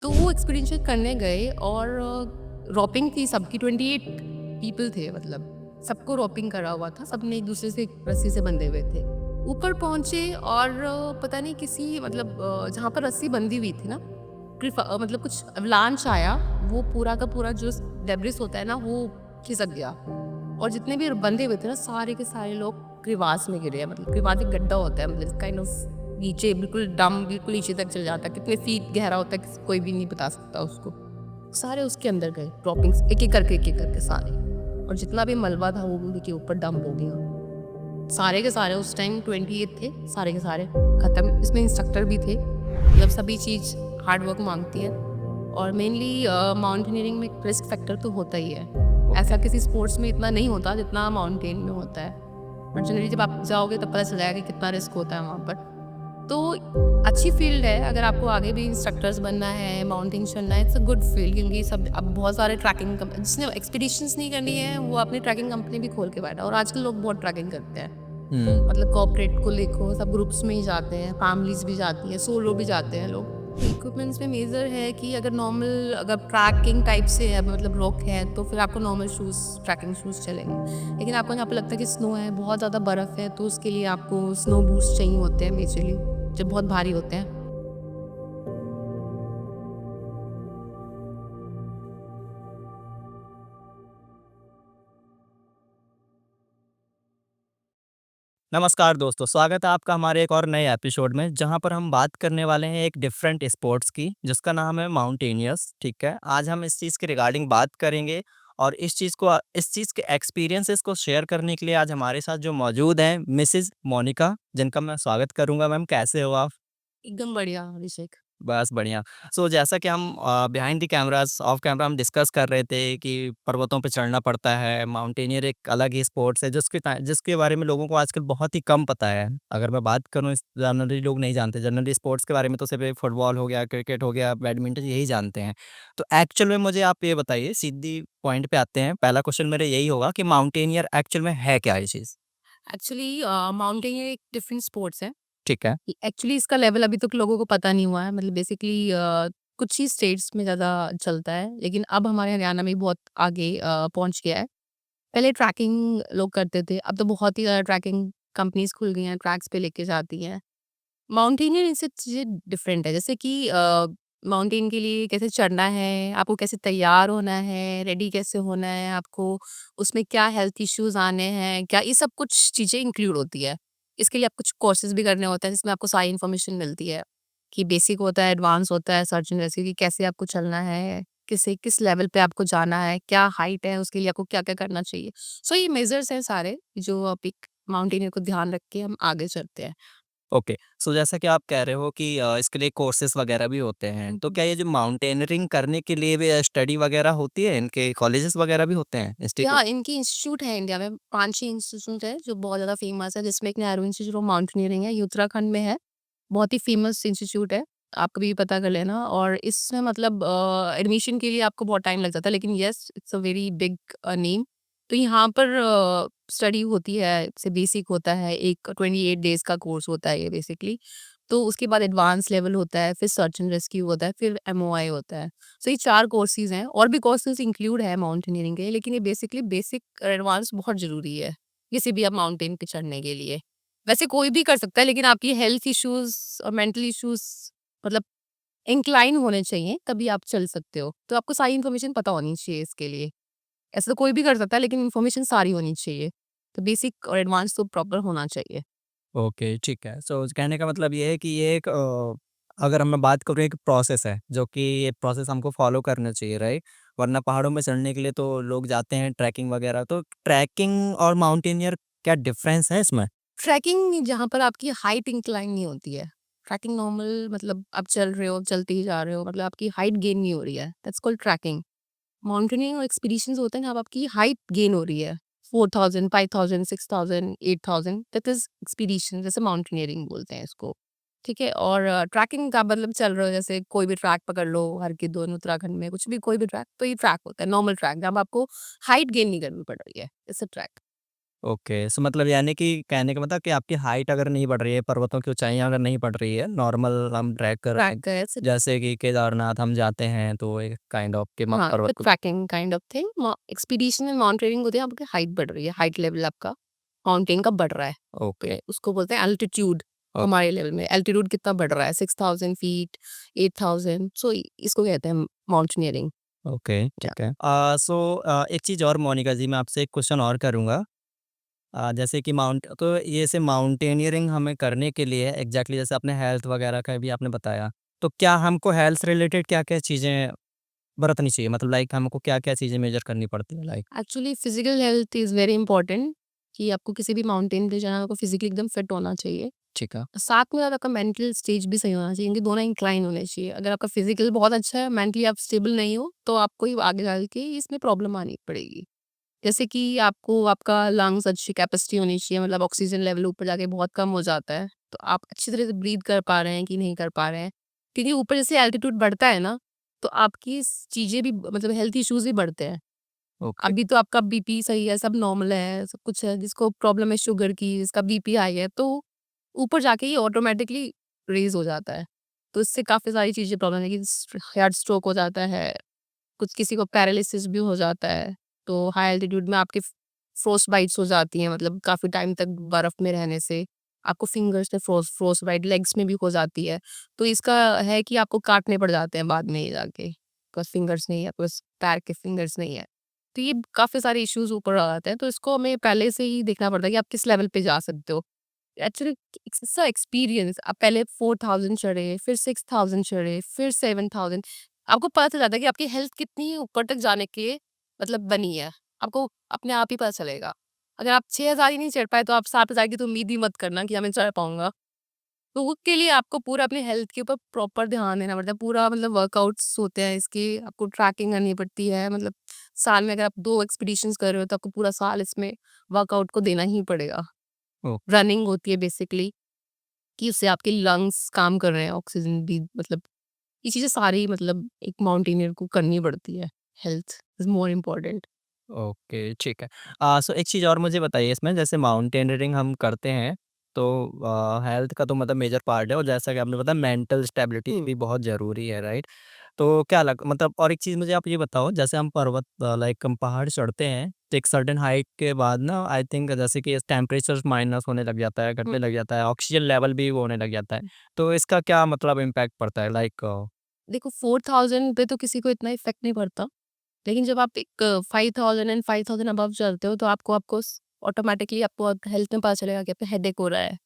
तो वो एक्सपीडिशन करने गए और रॉपिंग थी सबकी 28 पीपल थे मतलब सबको रॉपिंग करा हुआ था सबने एक दूसरे से रस्सी से बंधे हुए थे ऊपर पहुंचे और पता नहीं किसी मतलब जहाँ पर रस्सी बंधी हुई थी ना मतलब कुछ अवलांच आया वो पूरा का पूरा जो डेब्रिस होता है ना वो खिसक गया और जितने भी बंधे हुए थे ना सारे के सारे लोग क्रिवास में गिरे हैं मतलब क्रिवास एक गड्ढा होता है मतलब काइंड ऑफ नीचे बिल्कुल डम बिल्कुल नीचे तक चल जाता है कितने फीट गहरा होता है कोई भी नहीं बता सकता उसको सारे उसके अंदर गए ड्रॉपिंग्स एक एक करके सारे और जितना भी मलबा था वो उनके के ऊपर डंप हो गया सारे के सारे उस टाइम 28 थे सारे के सारे खत्म इसमें इंस्ट्रक्टर भी थे मतलब सभी चीज़ हार्ड वर्क मांगती है और मेनली माउंटेनियरिंग में रिस्क फैक्टर तो होता ही है ऐसा किसी स्पोर्ट्स में इतना नहीं होता जितना माउंटेन में होता है और जनरली जब आप जाओगे तब पता चल जाएगा कि कितना रिस्क होता है वहाँ पर तो अच्छी फील्ड है अगर आपको आगे भी इंस्ट्रक्टर्स बनना है माउंटेन चलना है इट्स अ गुड फील्ड क्योंकि सब अब बहुत सारे ट्रैकिंग जिसने एक्सपीडिशंस नहीं करनी है वो अपनी ट्रैकिंग कंपनी भी खोल के बैठा और आजकल लोग बहुत ट्रैकिंग करते हैं हुँ। मतलब कॉर्पोरेट को देखो सब ग्रुप्स में ही जाते हैं फैमिलीज भी जाती हैं सोलो भी जाते हैं लोग इक्विपमेंट्स में मेजर है कि अगर नॉर्मल अगर ट्रैकिंग टाइप से है मतलब रॉक है तो फिर आपको नॉर्मल शूज़ ट्रैकिंग शूज़ चलेंगे लेकिन आपको यहाँ पे लगता है कि स्नो है बहुत ज़्यादा बर्फ़ है तो उसके लिए आपको स्नो बूस्ट चाहिए होते हैं मेजरली जब बहुत भारी होते हैं। नमस्कार दोस्तों, स्वागत है आपका हमारे एक और नए एपिसोड में, जहाँ पर हम बात करने वाले हैं एक डिफरेंट स्पोर्ट्स की, जिसका नाम है माउंटेनियर्स, ठीक है? आज हम इस चीज़ के रिगार्डिंग बात करेंगे और इस चीज़ के एक्सपीरियंसेस को शेयर करने के लिए आज हमारे साथ जो मौजूद हैं, मिसेज़ मोनिका, जिनका मैं स्वागत करूँगा। मैम, कैसे हो आप? एकदम बढ़िया अभिषेक। बस बढ़िया। सो जैसा कि हम behind the cameras of camera हम डिस्कस कर रहे थे कि पर्वतों पे चढ़ना पड़ता है, माउंटेनियर एक अलग ही स्पोर्ट्स है जिसके बारे में लोगों को आजकल बहुत ही कम पता है। अगर मैं बात करूँ इस जनरली लोग नहीं जानते, जनरली स्पोर्ट्स के बारे में तो सिर्फ़ एक फुटबॉल हो गया, क्रिकेट हो गया, बैडमिंटन यही जानते हैं। तो एक्चुअल में मुझे आप ये बताइए, सीधी पॉइंट पे आते हैं। पहला क्वेश्चन मेरा यही होगा कि माउंटेनियर एक्चुअल में है क्या ये चीज़? एक्चुअली माउंटेनियर एक डिफरेंट स्पोर्ट्स है। ठीक है। एक्चुअली इसका लेवल अभी तक लोगों को पता नहीं हुआ है मतलब बेसिकली कुछ ही स्टेट्स में ज़्यादा चलता है लेकिन अब हमारे हरियाणा में बहुत आगे पहुँच गया है। पहले ट्रैकिंग लोग करते थे, अब तो बहुत ही ज़्यादा ट्रैकिंग कंपनीज़ खुल गई हैं, ट्रैक्स पे लेके जाती हैं। माउंटेनियर इनसे चीज़ें डिफरेंट है जैसे कि माउंटेन के लिए कैसे चढ़ना है, आपको कैसे तैयार होना है, रेडी कैसे होना है, आपको उसमें क्या हेल्थ इश्यूज़ आने हैं, क्या ये सब कुछ चीज़ें इंक्लूड होती है। इसके लिए आप कुछ कोर्सेज़ भी करने होते हैं जिसमें आपको सारी इन्फॉर्मेशन मिलती है, कि बेसिक होता है, एडवांस होता है, सर्च एंड रेस्क्यू कि कैसे आपको चलना है, किस लेवल पे आपको जाना है, क्या हाइट है, उसके लिए आपको क्या-क्या करना चाहिए। सो ये मेजर्स हैं सारे जो आप एक माउंटेनियर को ध्यान रख के हम आगे चलते हैं। ओके। सो जैसा कि आप कह रहे हो कि इसके लिए कोर्सेज़ वगैरह भी होते हैं। तो क्या ये जो माउंटेनियरिंग करने के लिए भी स्टडी वगैरह होती है? इनके कॉलेजेस वगैरह भी होते हैं, या इंस्टीट्यूट? इनकी इंस्टीट्यूट है इंडिया में 5-6 इंस्टीट्यूट है जो बहुत ज़्यादा फेमस है जिसमें एक नेहरू इंस्टीट्यूट ऑफ माउंटेनियरिंग है, ये उत्तराखंड में है। बहुत ही फेमस इंस्टीट्यूट है, आप कभी भी पता कर लेना और इसमें मतलब एडमिशन के लिए आपको बहुत टाइम लग जाता है लेकिन yes it's a very big name. तो यहाँ पर स्टडी होती है, जैसे बेसिक होता है, एक 28 डेज़ का कोर्स होता है ये बेसिकली। तो उसके बाद एडवांस लेवल होता है, फिर सर्च एंड रेस्क्यू होता है, फिर एमओआई होता है। सो ये 4 कोर्सेज़ हैं और भी कोर्सेज़ इंक्लूड है माउंटेनियरिंग के लेकिन ये बेसिकली बेसिक एडवांस बहुत ज़रूरी है, किसी भी आप माउंटेन पे चढ़ने के लिए। वैसे कोई भी कर सकता है लेकिन आपकी हेल्थ इश्यूज़ और मेंटल इश्यूज़ मतलब इंक्लाइन होने चाहिए तभी आप चल सकते हो। तो आपको सारी इन्फॉर्मेशन पता होनी चाहिए इसके लिए। ऐसे तो कोई भी कर सकता है लेकिन इन्फॉर्मेशन सारी होनी चाहिए। तो बेसिक और एडवांस तो प्रॉपर होना चाहिए। ओके, ठीक है। सो कहने का मतलब ये है कि ये एक अगर मैं बात करूँ एक प्रोसेस है, जो कि ये प्रोसेस हमको फ़ॉलो करना चाहिए, राइट? वरना पहाड़ों में चढ़ने के लिए तो लोग जाते हैं ट्रैकिंग वगैरह। तो ट्रैकिंग और माउंटेनियर क्या डिफरेंस है इसमें? ट्रैकिंग जहाँ पर आपकी हाइट इंक्लाइन नहीं होती है। ट्रैकिंग नॉर्मल मतलब आप चल रहे हो, चलते ही जा रहे हो मतलब आपकी हाइट गेन नहीं हो रही है। That's called trekking. माउंटेनियरिंग और एक्सपीडिशंस होते हैं जब आपकी हाइट गेन हो रही है। 4000, 5000, 6000, 8000 दैट इज़ एक्सपीडिशन जैसे माउंटेनियरिंग बोलते हैं इसको। ठीक है? और ट्रैकिंग का मतलब चल रहे हो जैसे कोई भी ट्रैक पकड़ लो हरकी-दोन उत्तराखंड में कुछ भी कोई भी ट्रैक तो ये ट्रैक होता है, नॉर्मल ट्रैक जहाँ आपको हाइट गेन नहीं करनी पड़ रही है। It's a track. ओके, सो मतलब यानी कि कहने का मतलब कि आपकी हाइट अगर नहीं बढ़ रही है, पर्वतों की ऊँचाइयाँ अगर नहीं बढ़ रही है, नॉर्मल हम ट्रैक कर रहे हैं, ट्रैक है जैसे कि केदारनाथ हम जाते हैं तो एक काइंड ऑफ कि हाँ, पर्वत को trekking kind of thing. Expedition में माउंटेनियरिंग होती है, आपकी हाइट बढ़ रही है, हाइट लेवल आपका माउंटेन का बढ़ रहा है। ओके, उसको बोलते हैं एल्टीट्यूड। ओ हमारे लेवल में एल्टीट्यूड कितना बढ़ रहा है, 6000 फीट, 8000, सो इसको कहते हैं माउंटेनियरिंग। ओके, ठीक है। सो एक चीज़ और मोनिका जी, मैं आपसे एक क्वेश्चन और करूँगा। जैसे कि ये ऐसे माउंटेनियरिंग हमें करने के लिए एग्ज़ैक्टली जैसे आपने हेल्थ वगैरह का भी आपने बताया, तो क्या हमको हेल्थ से रिलेटेड क्या-क्या चीज़ें बरतनी चाहिए? मतलब लाइक हमको क्या-क्या चीज़ें मेजर करनी पड़ती हैं like? Actually physical health is very important, कि आपको किसी भी माउंटेन पे जाना है, आपको फिजिकली एकदम फिट होना चाहिए। ठीक है, साथ में साथ आपका मेंटल स्टेज भी सही होना चाहिए, इनके दोनों इंक्लाइन होने चाहिए। अगर आपका फिजिकल बहुत अच्छा है, मेंटली आप स्टेबल नहीं हो, तो आपको ही आगे चल के इसमें प्रॉब्लम आनी पड़ेगी। जैसे कि आपको आपका लंग्स अच्छी कैपेसिटी होनी चाहिए, मतलब ऑक्सीजन लेवल ऊपर जाके बहुत कम हो जाता है, तो आप अच्छी तरह से ब्रीथ कर पा रहे हैं कि नहीं कर पा रहे हैं। क्योंकि ऊपर जैसे एल्टीट्यूड बढ़ता है ना, तो आपकी चीज़ें भी मतलब हेल्थ इश्यूज भी बढ़ते हैं। ओके, अभी तो आपका बीपी सही है, सब नॉर्मल है, सब कुछ है, जिसको प्रॉब्लम है शुगर की, जिसका बीपी हाई है, तो ऊपर जाके ये ऑटोमेटिकली रेज़ हो जाता है। तो इससे काफ़ी सारी चीज़ें प्रॉब्लम है कि हार्ट स्ट्रोक हो जाता है, कुछ किसी को पैरालिसिस भी हो जाता है। तो हाई एल्टीट्यूड में आपके फ्रोस्ट बाइट्स हो जाती हैं, मतलब काफ़ी टाइम तक बर्फ़ में रहने से आपको फिंगर्स में फ्रोस्ट बाइट, लेग्स में भी हो जाती है। तो इसका है कि आपको काटने पड़ जाते हैं बाद में ये जाके, बिकॉज़ फिंगर्स नहीं है, आपके पास पैर के फिंगर्स नहीं है। तो ये काफ़ी सारे इश्यूज़ ऊपर आ जाते हैं, तो इसको हमें पहले से ही देखना पड़ता है कि आप किस लेवल पे जा सकते हो। Actually it's a experience. आप पहले 4000 चढ़े, फिर 6000 चढ़े, फिर 7000, आपको पता चल जाता है कि आपकी हेल्थ कितनी ऊपर तक जाने के मतलब बनी है। आपको अपने आप ही पता चलेगा। अगर आप 6000 ही नहीं चढ़ पाए, तो आप 7000 की तो उम्मीद ही मत करना कि हाँ, मैं चढ़ पाऊँगा। तो उसके लिए आपको पूरा अपने हेल्थ के ऊपर प्रॉपर ध्यान देना पड़ता है। पूरा मतलब वर्कआउट्स होते हैं इसके, आपको ट्रैकिंग करनी पड़ती है। मतलब साल में अगर आप 2 एक्सपीडिशंस कर रहे हो, तो आपको पूरा साल इसमें वर्कआउट को देना ही पड़ेगा। ओ रनिंग होती है बेसिकली, कि उससे आपके लंग्स काम कर रहे हैं, ऑक्सीजन भी मतलब ये चीज़ें सारी मतलब एक माउंटेनियर को करनी पड़ती है। Health is more important. Okay, ठीक है। सो एक चीज़ और मुझे बताइए इसमें जैसे माउंटेनियरिंग हम करते हैं, तो हेल्थ का तो मतलब मेजर पार्ट है और जैसा कि आपने बताया मेंटल स्टेबिलिटी हुँ, भी बहुत ज़रूरी है, राइट? तो क्या लग मतलब और एक चीज़ मुझे आप ये बताओ जैसे हम पर्वत लाइक हम पहाड़ चढ़ते हैं तो एक सर्टेन हाइट के बाद ना आई थिंक जैसे कि टेम्परेचर माइनस होने लग जाता है, हुँ, घटने लग जाता है, ऑक्सीजन लेवल भी वो होने लग जाता है। हुँ। तो इसका क्या मतलब इम्पैक्ट पड़ता है लाइक देखो 4000 पे तो किसी को इतना इफ़ेक्ट नहीं पड़ता। लेकिन जब आप एक 5000 एंड 5000 अबव चलते हो, तो आपको ऑटोमेटिकली आपको हेल्थ में पता चलेगा कि आपको हेडेक हो रहा है।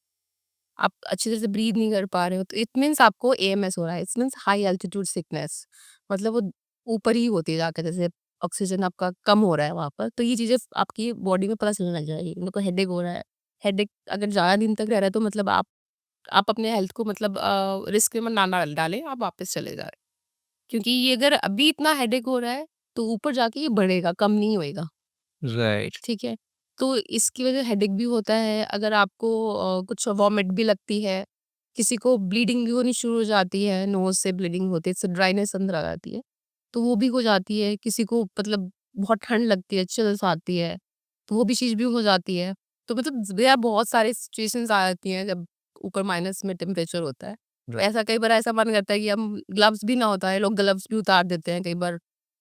आप अच्छी तरह से ब्रीथ नहीं कर पा रहे हो, तो इट मीन्स आपको एएमएस हो रहा है। It means high altitude sickness. मतलब वो ऊपर ही होती है जाकर, जैसे ऑक्सीजन आपका कम हो रहा है वहाँ पर, तो ये चीज़ें आपकी बॉडी में पता चलने लग जाएगी। मेरे को हेडेक हो रहा है। हेडेक अगर ज़्यादा दिन तक रह रहा है, तो मतलब आप अपने हेल्थ को मतलब रिस्क में ना डालें, आप वापस चले जाएँ। क्योंकि ये अगर अभी इतना हेडेक हो रहा है, तो ऊपर जाके ये बढ़ेगा, कम नहीं होएगा। राइट, ठीक है? तो इसकी वजह हेडेक भी होता है। अगर आपको कुछ वॉमिट भी लगती है, किसी को ब्लीडिंग भी होनी शुरू हो जाती है, नोज़ से ब्लीडिंग होती है, इससे ड्राइनेस अंदर आ जाती है, तो वो भी हो जाती है। किसी को मतलब बहुत ठंड लगती है, चिल्स आती है, तो वो भी चीज़ भी हो जाती है। तो मतलब देयर बहुत सारी सिचुएशंस आ जाती हैं जब ऊपर माइनस में टेम्परेचर होता है। राइट, ऐसा कई बार ऐसा मन करता है कि हम ग्लव्स भी ना होता है, लोग ग्लव्स भी उतार देते हैं कई बार,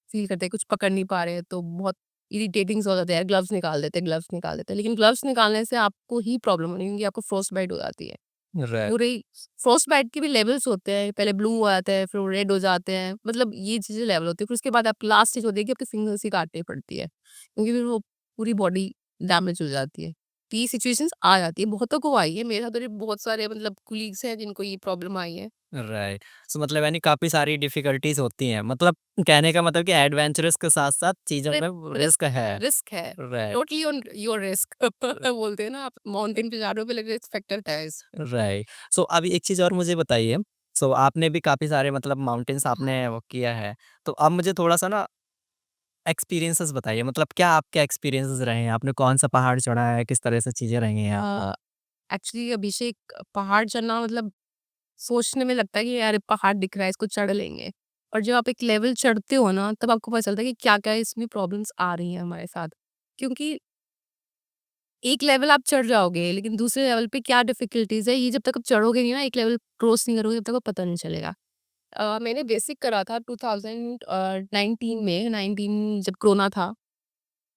फ़ील करते हैं कुछ पकड़ नहीं पा रहे हैं, तो बहुत इरिटेटिंग सा हो जाता है यार, ग्लव्स निकाल देते हैं। लेकिन ग्लव्स निकालने से आपको ही प्रॉब्लम होनी है, क्योंकि आपको फ्रॉस्ट बाइट हो जाती है। राइट, वो रही फ्रॉस्ट बाइट के भी लेवल्स होते हैं, पहले ब्लू हो जाता है, फिर वो रेड हो जाते हैं, मतलब ये चीज़ें लेवल होती है। फिर उसके बाद आप लास्ट स्टेज होती है कि आपके फिंगर्स ही काटनी पड़ती है, क्योंकि फिर वो पूरी बॉडी डैमेज हो जाती है। तो ये सिचुएशंस आ जाती है, बहुतों को आई है, मेरे साथ तो बहुत सारे मतलब कोलीग्स हैं जिनको ये प्रॉब्लम आई है। राइट। सो मतलब यानी काफ़ी सारी डिफ़िकल्टीज़ होती हैं। मतलब कहने का मतलब कि एडवेंचरस के साथ-साथ चीज़ों में रिस्क रिस्क है। रिस्क है, right, totally on your risk. बोलते हैं ना, आप माउंटेन पे जा रहे हो, पहले रिस्क फैक्टर है इस। राइट। सो अभी एक चीज़ और मुझे बताइए, सो आपने भी काफ़ी सारे मतलब माउंटेन्स आपने वो किया है। तो अब मुझे थोड़ा-सा ना एक्सपीरियंसेस बताइए मतलब क्या आपके एक्सपीरियंसेस रहे हैं? आपने कौन-सा पहाड़ चढ़ा है? किस तरह से चीज़ें रही हैं आपको? एक्चुअली अभिषेक, पहाड़ चढ़ना मतलब सोचने में लगता है कि यार पहाड़ दिख रहा है, इसको चढ़ लेंगे। और जब आप एक लेवल चढ़ते हो ना, तब आपको पता चलता है कि क्या-क्या इसमें प्रॉब्लम्स आ रही हैं हमारे साथ। क्योंकि एक लेवल आप चढ़ जाओगे, लेकिन दूसरे लेवल पे क्या डिफ़िकल्टीज़ है, ये जब तक आप चढ़ोगे नहीं ना, एक लेवल क्रॉस नहीं करोगे, तब तक आपको पता नहीं चलेगा। मैंने बेसिक करा था 2019 में, 19 जब कोरोना था,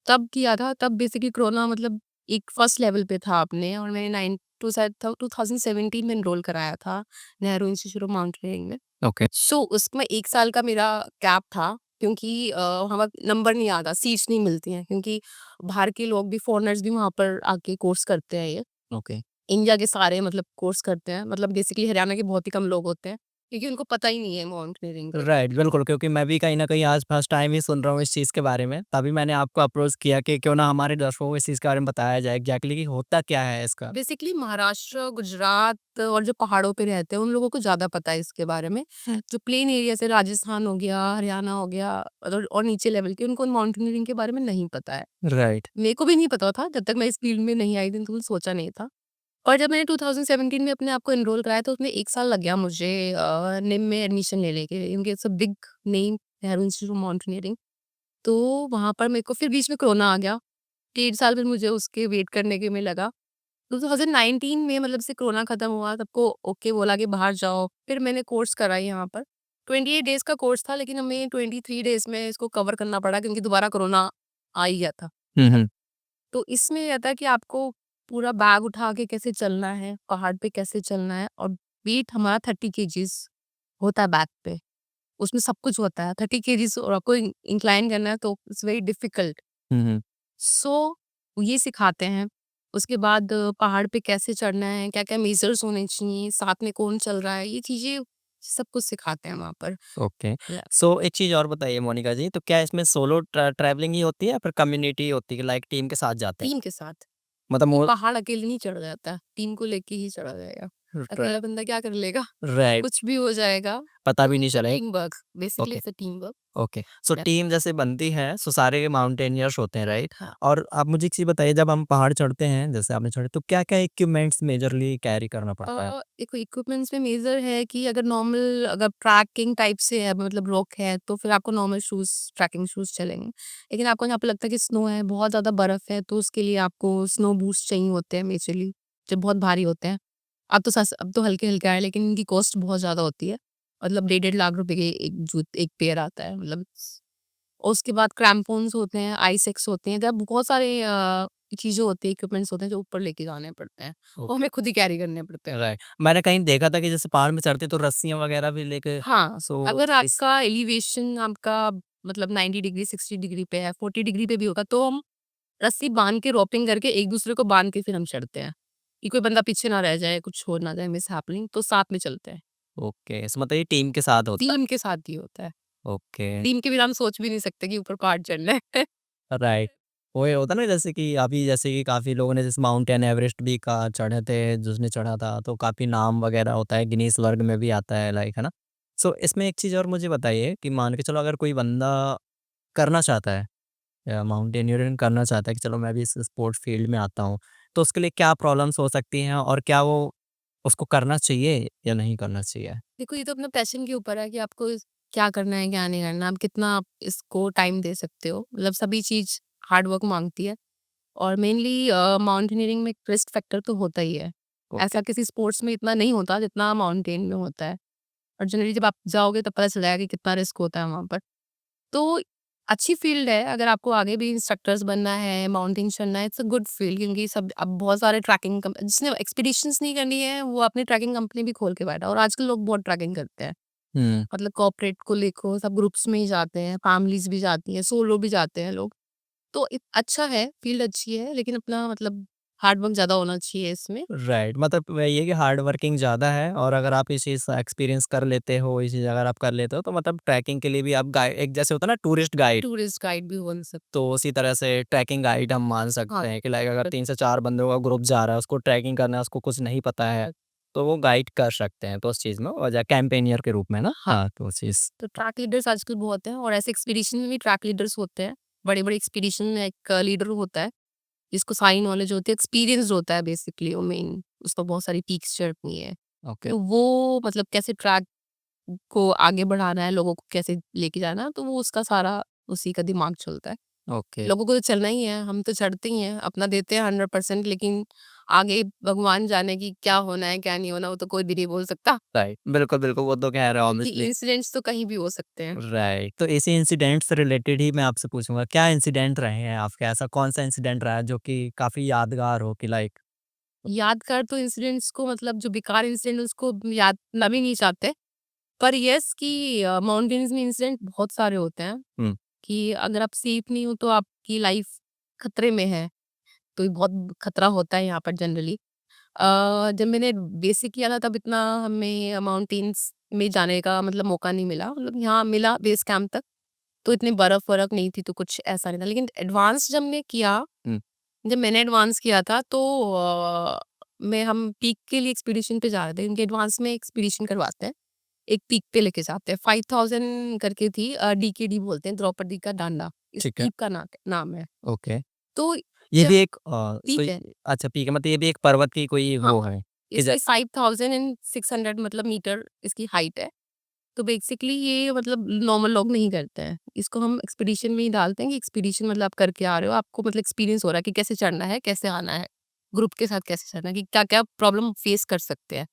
तब किया था। तब बेसिकली कोरोना मतलब एक फर्स्ट लेवल पे था अपने, और मैंने 9 टू शायद था 2017 में एनरोल कराया था, नेहरू इंस्टीट्यूट ऑफ माउंटेनियरिंग में। ओके। सो उसमें 1 साल का मेरा गैप था, क्योंकि वहाँ पर नंबर नहीं आता, सीट्स नहीं मिलती हैं, क्योंकि बाहर के लोग भी, फ़ॉरेनर्स भी वहाँ पर आके कोर्स करते हैं ये। ओके। इंडिया के सारे मतलब कोर्स करते हैं, मतलब बेसिकली हरियाणा के बहुत ही कम लोग होते हैं, क्योंकि उनको पता ही नहीं है माउंटेनियरिंग के बारे राइट, बिल्कुल, क्योंकि मैं भी कहीं न कहीं आज फर्स्ट टाइम ही सुन रहा हूँ इस चीज़ के बारे में, तभी मैंने आपको अप्रोच किया कि क्यों ना हमारे दर्शकों को इस चीज़ के बारे में बताया जाए एग्ज़ैक्टली कि होता क्या है इसका? में। बेसिकली महाराष्ट्र, गुजरात और जो पहाड़ों पे रहते हैं, उन लोगों को ज़्यादा पता है इसके बारे में। जो प्लेन एरिया से राजस्थान हो गया, हरियाणा हो गया, और नीचे लेवल के, उनको माउंटेनियरिंग के बारे में नहीं पता है। राइट। मेरे को भी नहीं पता था, जब तक मैं इस फील्ड में नहीं आई थी, तो सोचा नहीं था। और जब मैंने 2017 में अपने आप को एनरोल कराया, तो उसमें 1 साल लग गया मुझे निम में एडमिशन लेने के लिए, क्योंकि it's a big name, Nehru institute of mountaineering. तो वहाँ पर मेरे को फिर बीच में कोरोना आ गया। 1.5 साल फिर मुझे उसके वेट करने के में लगा। 2019 में मतलब से कोरोना खत्म हुआ, सबको ओके बोला कि बाहर जाओ। फिर मैंने कोर्स करा यहाँ पर। 28 डेज़ का कोर्स था, लेकिन हमें 23 डेज़ में इसको कवर करना पड़ा, क्योंकि दोबारा कोरोना आ ही गया था। हुँ, हुँ। तो इसमें ये रहता है कि आपको पूरा बैग उठा के कैसे चलना है, पहाड़ पे कैसे चलना है, और वेट हमारा 30 केजीज़ होता है बैक पे। उसमें सब कुछ होता है, 30 केजीज़, और आपको इंक्लाइन करना है, तो इट्स वेरी डिफिकल्ट। हुँ, हुँ। सो ये सिखाते हैं। उसके बाद पहाड़ पे कैसे चढ़ना है, क्या-क्या मेजर्स होने चाहिए, साथ में कौन चल रहा है, ये चीज़ें सब कुछ सिखाते हैं वहाँ पर। ओके। या सो एक चीज़ और बताइए मोनिका जी, तो क्या इसमें सोलो ट्रैवलिंग ही होती है या फिर कम्युनिटी होती है, लाइक टीम के साथ जाते हैं? टीम के साथ। मतलब ये मोर पहाड़ अकेले नहीं चढ़ा जाता, टीम को लेके ही चढ़ा जाएगा। र अकेला बंदा क्या कर लेगा? राइट, कुछ भी हो जाएगा। पता तो भी नहीं इट्स अ चले। Team work, basically okay. It's a team work. Okay. So या टीम जैसे बनती है, सो सारे माउंटेनियर्स होते हैं, राइट? हाँ। और आप मुझे एक चीज़ बताइए, जब हम पहाड़ चढ़ते हैं, जैसे आपने चढ़े, तो क्या-क्या इक्विपमेंट्स मेजरली कैरी करना पड़ता है? देखो, इक्विपमेंट्स में मेजर है कि अगर नॉर्मल, अगर ट्रैकिंग टाइप से है, मतलब रॉक है, तो फिर आपको नॉर्मल शूज़, ट्रैकिंग शूज़ चलेंगे। लेकिन आपको यहाँ पे लगता है कि स्नो है, बहुत ज़्यादा बर्फ़ है, तो उसके लिए आपको स्नो बूट्स चाहिए होते हैं मेजरली, जो बहुत भारी होते हैं। अब तो हल्के-हल्के आए, लेकिन इनकी कॉस्ट बहुत ज़्यादा होती है। मतलब डेढ़ डेढ़ लाख रुपए के एक पेयर आता है, मतलब। और उसके बाद क्रैम्पॉन्स होते हैं, आइस एक्स होते हैं, जब बहुत सारे चीज़ें होती हैं, इक्विपमेंट्स होते हैं, जो ऊपर लेके जाने पड़ते हैं। वो ओके। हमें खुद ही कैरी करने पड़ते हैं। राइट। मैंने कहीं देखा था कि जैसे पहाड़ में चढ़ते तो रस्सियाँ वगैरह भी लेके हाँ, सो अगर इस आपका एलिवेशन आपका मतलब 90 डिग्री, 60 डिग्री पे है, 40 डिग्री पे भी होगा, तो हम रस्सी बाँध के, रोपिंग करके एक-दूसरे को बाँध के फिर हम चढ़ते हैं, कि कोई बंदा पीछे ना रह जाए, कुछ हो ना जाए मिसहैपनिंग, तो साथ में चलते हैं। ओके, इसका मतलब ये टीम के साथ होता है। टीम के साथ ही होता है। ओके। टीम के बिना हम सोच भी नहीं सकते कि ऊपर पहाड़ चढ़ना है। राइट। वो ये होता है ना, जैसे कि अभी जैसे कि काफ़ी लोगों ने जैसे माउंटेन एवरेस्ट भी का चढ़े थे, जिसने चढ़ा था तो काफ़ी नाम वगैरह होता है, गिनीज़ वर्ग में भी आता है, लाइक है ना? सो इसमें एक चीज़ और मुझे बताइए कि मान के चलो अगर कोई बंदा करना चाहता है या माउंटेनियरिंग करना चाहता है कि चलो मैं भी इस स्पोर्ट्स फील्ड में आता हूँ, तो उसके लिए क्या प्रॉब्लम्स हो सकती हैं और क्या वो उसको करना चाहिए या नहीं करना चाहिए? देखो, ये तो अपना पैशन के ऊपर है कि आपको क्या करना है, क्या नहीं करना, आप कितना आप इसको टाइम दे सकते हो। मतलब सभी चीज़ हार्ड वर्क माँगती है, और मेनली माउंटेनियरिंग में रिस्क फैक्टर तो होता ही है। ओके। ऐसा किसी स्पोर्ट्स में इतना नहीं होता जितना माउंटेन में होता है, और जनरली जब आप जाओगे तब पता चल जाएगा कि कितना रिस्क होता है वहाँ पर। तो अच्छी फ़ील्ड है, अगर आपको आगे भी इंस्ट्रक्टर्स बनना है, माउंटेन चढ़ना है, इट्स अ गुड फ़ील्ड, क्योंकि सब अब बहुत सारे ट्रैकिंग जिसने एक्सपीडिशंस नहीं करनी है, वो अपनी ट्रैकिंग कंपनी भी खोल के बैठा है, और आजकल लोग बहुत ट्रैकिंग करते हैं। हुँ। मतलब कॉर्पोरेट को देखो, सब ग्रुप्स में ही जाते हैं, फैमिलीज़ भी जाती हैं, सोलो भी जाते हैं लोग। तो अच्छा है, फ़ील्ड अच्छी है, लेकिन अपना मतलब हार्ड वर्क ज़्यादा होना चाहिए इसमें। राइट, मतलब वही है कि हार्ड वर्किंग ज़्यादा है और अगर आप इस चीज़ का एक्सपीरियंस कर लेते हो, ये चीज़ अगर आप कर लेते हो तो मतलब ट्रैकिंग के लिए भी आप एक जैसे होता है ना टूरिस्ट गाइड, टूरिस्ट गाइड भी बन सकते। तो उसी तरह से ट्रैकिंग गाइड हम मान हाँ, सकते हैं कि लाइक अगर बट 3 से 4 बंदों का ग्रुप जा रहा है, उसको ट्रैकिंग करना है, उसको कुछ नहीं पता है, तो वो गाइड कर सकते हैं, तो उस चीज़ में और कैंपेनियर के रूप में ना? हाँ, हाँ, तो उस चीज़ तो ट्रैक लीडर्स आजकल बहुत हैं, और ऐसे एक्सपीडिशन में भी ट्रैक लीडर्स होते हैं। बड़े-बड़े एक्सपीडिशन में एक लीडर होता है, जिसको सारी नॉलेज होती है, एक्सपीरियंस्ड होता है बेसिकली वो मेन, उसको बहुत सारी पीक्स चढ़नी है। ओके। तो वो मतलब कैसे ट्रैक को आगे बढ़ाना है, लोगों को कैसे लेके जाना है, तो वो उसका सारा उसी का दिमाग चलता है। ओके। लोगों को तो चलना ही है, हम तो चढ़ते ही हैं, अपना देते हैं 100%, लेकिन आगे भगवान जाने कि क्या होना है, क्या नहीं होना, वो तो कोई भी नहीं बोल सकता, राइट। बिल्कुल, बिल्कुल, वो तो ख़ैर क्योंकि ऑब्वियसली। इंसिडेंट्स तो कहीं भी हो सकते हैं। राइट। तो इसी इंसिडेंट से रिलेटेड ही मैं आपसे पूछूँगा, क्या इंसिडेंट रहे हैं आपके? ऐसा कौन-सा इंसिडेंट रहा है जो कि काफ़ी यादगार हो कि लाइक यादगार तो इंसिडेंट्स को, मतलब जो बेकार इंसिडेंट उसको याद करना भी नहीं चाहते। पर येस कि माउंटेन्स में इंसिडेंट बहुत सारे होते हैं, हुँ, कि अगर आप सेफ नहीं हो तो आपकी लाइफ खतरे में है, तो ये बहुत खतरा होता है यहाँ पर जनरली। जब मैंने बेसिक किया था तब इतना हमें माउंटेन्स में जाने का मतलब मौका नहीं मिला, मतलब यहाँ मिला बेस कैंप तक, तो इतनी बर्फ-वर्फ नहीं थी तो कुछ ऐसा नहीं था। लेकिन एडवांस हुँ, जब मैंने एडवांस किया था तो मैं हम पीक के लिए एक्सपीडिशन पे जा रहे थे, उनके एडवांस में एक्सपीडिशन करवाते हैं। एक पीक पे लेके जाते हैं, 5000 करके थी, डीकेडी बोलते हैं, द्रौपदी का डांडा, इस ठीक है, पीक का नाम है। ओके। तो ये जब भी एक सो पीक है, अच्छा ठीक है, मतलब ये भी एक पर्वत की कोई हाँ, वो है कि ज इसकी 5600 मतलब मीटर इसकी हाइट है। तो बेसिकली ये मतलब नॉर्मल लोग नहीं करते हैं। इसको हम एक्सपीडिशन में ही डालते हैं कि एक्सपीडिशन मतलब आप करके आ रहे हो, आपको मतलब एक्सपीरियंस हो रहा है कि कैसे चढ़ना है, कैसे आना है, ग्रुप के साथ कैसे चढ़ना है, कि क्या-क्या प्रॉब्लम फेस कर सकते हैं।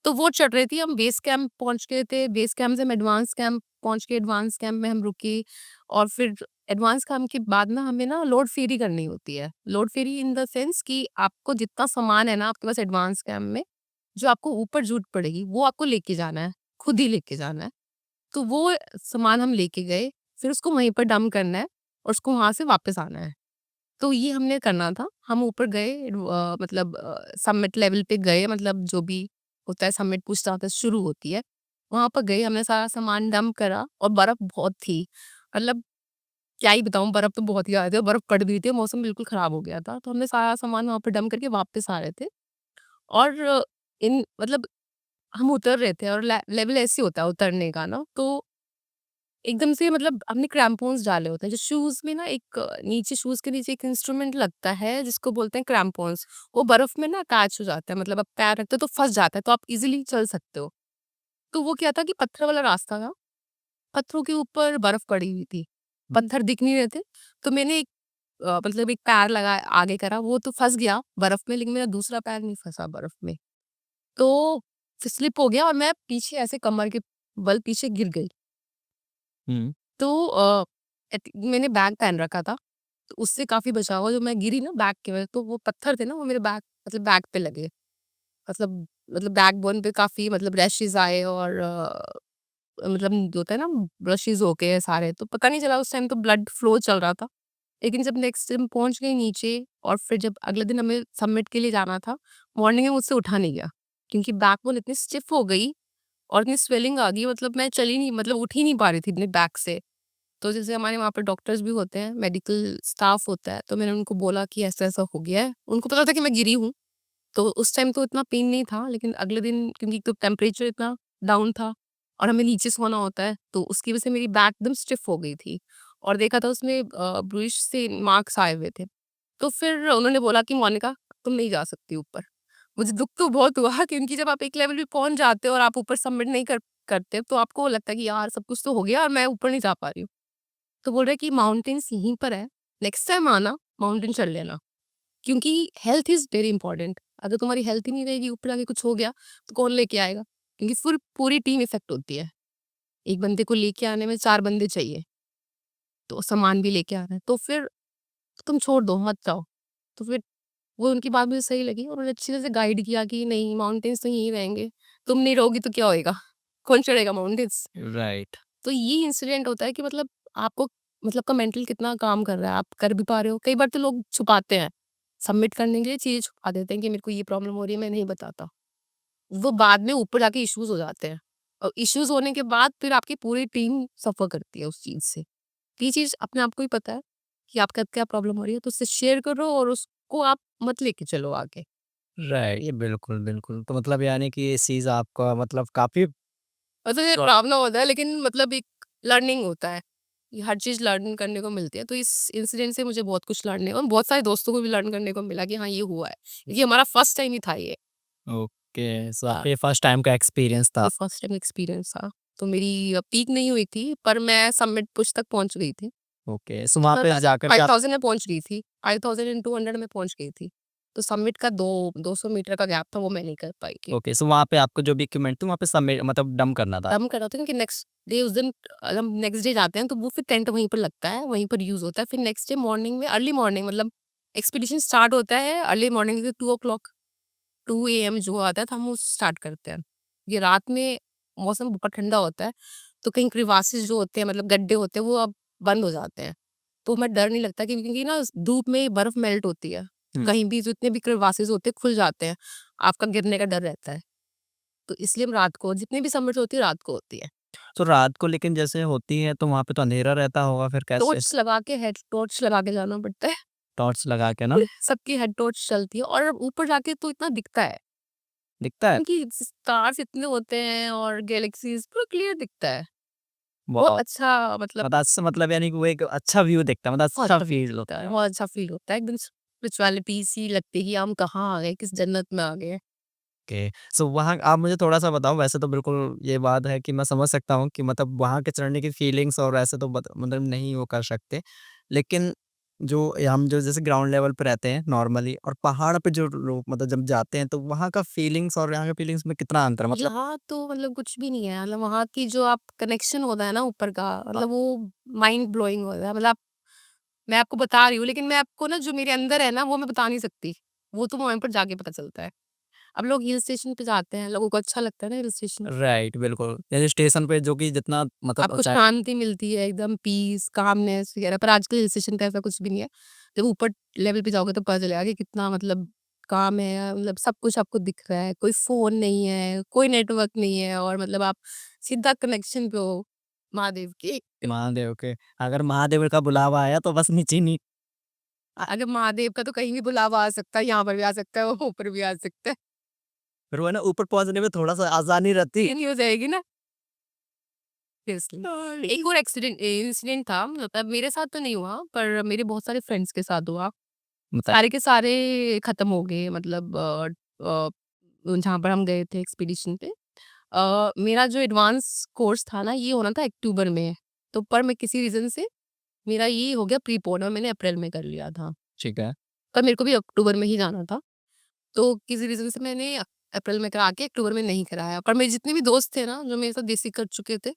तो वो चढ़ रही थी, हम बेस कैंप पहुँच गए थे, बेस कैंप से हम एडवांस कैंप पहुँच के एडवांस कैंप में हम रुके, और फिर एडवांस कैंप के बाद ना हमें ना लोड फेयरिंग करनी होती है। Load ferrying in the sense कि आपको जितना सामान है ना आपके पास एडवांस कैंप में, जो आपको ऊपर ज़रूरत पड़ेगी, वो आपको लेके जाना है, खुद ही लेके जाना है। तो वो सामान हम लेके गए, फिर उसको वहीं पर डंप करना है और उसको वहाँ से वापस आना है। तो ये हमने करना था। हम ऊपर गए, मतलब समिट लेवल पे गए, मतलब जो भी होता है समिट पूछताछ शुरू होती है। वहाँ पर गए, हमने सारा सामान डंप करा और बर्फ़ बहुत थी। मतलब क्या ही बताऊँ, बर्फ़ तो बहुत ही ज़्यादा थी और बर्फ़ पड़ भी रही थी और मौसम बिल्कुल ख़राब हो गया था। तो हमने सारा सामान वहाँ पे डंप करके वापस आ रहे थे, और इन मतलब हम उतर रहे थे और लेवल ऐसे होता है उतरने का ना, तो एकदम से मतलब हमने क्रैम्पॉन्स डाले होते हैं, जो शूज़ में ना एक नीचे शूज़ के नीचे एक इंस्ट्रूमेंट लगता है जिसको बोलते हैं क्रैम्पॉन्स। वो बर्फ़ में ना अटैच हो जाता है, मतलब आप पैर रखते हो तो फँस जाता है, तो आप इज़िली चल सकते हो। तो वो क्या था कि पत्थर वाला रास्ता था, पत्थरों के ऊपर बर्फ़ पड़ी हुई थी, पत्थर दिख नहीं रहे थे, तो मैंने एक मतलब एक पैर आगे करा, वो तो फँस गया बर्फ़ में, लेकिन मेरा दूसरा पैर नहीं फँसा बर्फ़ में। तो फिर स्लिप हो गया और मैं पीछे ऐसे कमर के बल पीछे गिर गई। हुँ, तो मैंने बैग पहन रखा था, तो उससे काफ़ी बचाव हुआ। जब मैं गिरी ना बैग की वजह, तो वो पत्थर थे ना, वो मेरे बैग पे लगे। मतलब बैकबोन पे काफ़ी मतलब रैशेज़ आए, और मतलब जो होता है ना ब्रशेज़ हो गए सारे, तो पता नहीं चला, उस टाइम तो ब्लड फ्लो चल रहा था। लेकिन जब नेक्स्ट दिन पहुँच गई नीचे, और फिर जब अगले दिन हमें सबमिट के लिए जाना था, मॉर्निंग में मुझसे उठा नहीं गया, क्योंकि बैकबोन इतनी स्टिफ़ हो गई और इतनी स्वेलिंग आ गई, मतलब मैं चल ही नहीं, मतलब उठ ही नहीं पा रही थी अपने बैग से। तो जैसे हमारे वहाँ पे डॉक्टर्स भी होते हैं, मेडिकल स्टाफ होता है, तो मैंने उनको बोला कि ऐसा-ऐसा हो गया है। उनको पता था कि मैं गिरी हूँ, तो उस टाइम तो इतना पेन नहीं था, लेकिन अगले दिन क्योंकि एक तो टेम्परेचर इतना डाउन था और हमें नीचे सोना होता है, तो उसकी वजह से मेरी बैक एकदम स्टिफ हो गई थी, और देखा था उसमें ब्रश से मार्क्स आए हुए थे। तो फिर उन्होंने बोला कि मोनिका, तुम नहीं जा सकती ऊपर। मुझे दुःख तो बहुत हुआ, क्योंकि जब आप एक लेवल पे पहुँच जाते हो और आप ऊपर सबमिट नहीं करते, तो आपको लगता है कि यार सब कुछ तो हो गया और मैं ऊपर नहीं जा पा रही हूँ। तो बोल रहे कि माउंटेन्स यहीं पर है, नेक्स्ट टाइम आना, माउंटेन चढ़ लेना। क्योंकि हेल्थ इज़ वेरी इम्पोर्टेंट। अगर तुम्हारी हेल्थ ही नहीं रहेगी, ऊपर आके कुछ हो गया, तो कौन लेके आएगा? क्योंकि फिर पूरी टीम इफ़ेक्ट होती है। एक बंदे को लेके आने में 4 बंदे चाहिए, तो सामान भी लेके आना है, तो फिर तुम छोड़ दो, मत जाओ। तो फिर वो उनकी बात मुझे सही लगी, और उन्होंने अच्छी तरह से गाइड किया कि नहीं, माउंटेन्स तो यहीं रहेंगे, तुम नहीं रहोगी तो क्या होएगा? कौन चढ़ेगा माउंटेन्स? राइट, तो ये इंसिडेंट होता है कि मतलब आपको मतलब का मेंटल कितना काम कर रहा है, आप कर भी पा रहे हो। कई बार तो लोग छुपाते हैं, सबमिट करने के लिए चीज़ें छुपा देते हैं कि मेरे को ये प्रॉब्लम हो रही है, मैं नहीं बताता। वो बाद में ऊपर जाके इश्यूज़ हो जाते हैं, और इश्यूज़ होने के बाद फिर आपकी पूरी टीम सफ़र करती है उस चीज़ से। तो ये चीज़ अपने आप को ही पता है कि आपका क्या प्रॉब्लम हो रही है, तो उससे शेयर करो और उसको आप मत लेके चलो आगे। राइट, ये बिल्कुल, बिल्कुल। तो मतलब यानी कि ये चीज़ आपका मतलब काफ़ी मतलब ये शॉर्ट डरावना होता है, लेकिन मतलब एक लर्निंग होता है। ये हर चीज़ लर्न करने को मिलती है। तो इस इंसिडेंट से मुझे बहुत कुछ लर्न और बहुत सारे दोस्तों को भी लर्न करने को मिला कि हाँ, ये हुआ है। क्योंकि हमारा फर्स्ट टाइम ही था ये। ओके, सो हाँ, आपका ये फर्स्ट टाइम का एक्सपीरियंस था। ये फर्स्ट टाइम एक्सपीरियंस था। तो मेरी पीक नहीं हुई थी, पर मैं समिट पुश तक पहुँच गई थी। ओके, सो वहाँ पे पर जाकर के आप 5000 में पहुँच गई थी, 5200 में पहुँच गई थी। तो समिट का 200 मीटर का गैप था, वो मैं नहीं कर पाई कि ओके, सो वहाँ पे आपको जो भी इक्विपमेंट थी वहाँ पे सबमिट मतलब डंप करना था। तब करा था क्योंकि नेक्स्ट डे उस दिन हम नेक्स्ट डे जाते हैं तो वो फिर टेंट वहीं पर लगता है, वहीं पर यूज़ होता है। फिर नेक्स्ट डे मॉर्निंग में अर्ली मॉर्निंग मतलब एक्सपीडिशन स्टार्ट होता है अर्ली मॉर्निंग से 2 o'clock 2 AM जो आता है तो हम वो स्टार्ट करते हैं। ये रात में मौसम बहुत ठंडा होता है, तो कहीं क्रिवासेस जो होते हैं मतलब गड्ढे होते हैं वो अब बंद हो जाते हैं। तो हमें डर नहीं लगता क्योंकि ना धूप में बर्फ मेल्ट होती है। हुँ। कहीं भी जितने भी क्रिवासेस होते हैं खुल जाते हैं। आपका गिरने का डर रहता है। तो इसलिए हम रात को जितनी भी समिट्स होती है रात को होती है। तो रात को लेकिन जैसे होती है तो वहाँ पे तो अंधेरा रहता होगा फिर कैसे? हेड टॉर्च लगा के जाना पड़ता है। टॉर्च लगा के ना? सबकी हेड टॉर्च चलती है और ऊपर जाके तो इतना दिखता है दिखता है? क्योंकि स्टार्स इतने होते हैं और गैलेक्सीज पूरा क्लियर दिखता है। बहुत बहुत अच्छा मतलब मतलब अच्छा मतलब यानी कि वो एक अच्छा व्यू दिखता है मतलब बहुत अच्छा अच्छा फील फ़ील होता है, होता है। बहुत अच्छा फील होता है। एकदम स्पिरिचुअलिटी सी लगती है कि हम कहाँ आ गए, किस जन्नत में आ गए। ओके, सो वहाँ आप मुझे थोड़ा-सा बताओ वैसे तो बिल्कुल ये बात है कि मैं समझ सकता हूँ कि मतलब वहाँ के चढ़ने की फीलिंग्स और ऐसे तो मतलब नहीं वो कर सकते। लेकिन जो हम जो जैसे ग्राउंड लेवल पे रहते हैं नॉर्मली और पहाड़ पे जो लोग मतलब जब जाते हैं तो वहाँ का फीलिंग्स और यहाँ के फीलिंग्स में कितना अंतर है? मतलब यहाँ तो मतलब कुछ भी नहीं है, मतलब वहाँ की जो आप कनेक्शन होता है ना ऊपर का, मतलब वो माइंड ब्लोइंग होता है। मतलब मैं आपको बता रही हूँ, लेकिन मैं आपको ना जो मेरे अंदर है ना, वो मैं बता नहीं सकती। वो तो वहीं पर जाके पता चलता है। अब लोग हिल स्टेशन पे जाते हैं, लोगों को अच्छा लगता है ना हिल स्टेशन। राइट, बिल्कुल। जैसे स्टेशन पे जो कि जितना मतलब आपको ऊँचाई शांति मिलती है, एकदम पीस, कामनेस वगैरह, पर आजकल हिल स्टेशन पे ऐसा कुछ भी नहीं है। जब ऊपर लेवल पे जाओगे तो पता चलेगा कि कितना मतलब काम है, मतलब सब कुछ आपको दिख रहा है, कोई फ़ोन नहीं है, कोई नेटवर्क नहीं है और मतलब आप सीधा कनेक्शन पे हो महादेव के। महादेव के अगर महादेव का बुलावा आया तो बस नीचे नी अगर महादेव का तो कहीं भी बुलावा आ सकता है, यहाँ पर भी आ सकता है, वो ऊपर भी आ सकता है। फिर वो है ना ऊपर पहुँचने में थोड़ा-सा आसानी रहती ये नहीं हो जाएगी ना? सीरियसली। एक है। और इंसिडेंट था, मतलब मेरे साथ तो नहीं हुआ, पर मेरे बहुत सारे फ्रेंड्स के साथ हुआ। बताइए। सारे के सारे खत्म हो गए, मतलब जहाँ पर हम गए थे एक्सपीडिशन पे। मेरा जो एडवांस कोर्स था ना, ये होना था अक्टूबर में, तो पर मैं किसी रीज़न से मेरा ये हो गया प्रीपोन और मैंने अप्रैल में कर लिया था। ठीक है। पर मेरे को भी अक्टूबर में ही जाना था। तो किसी रीज़न से मैंने अप्रैल में करा के अक्टूबर में नहीं कराया। पर मेरे जितने भी दोस्त थे ना, जो मेरे साथ देसी कर चुके थे,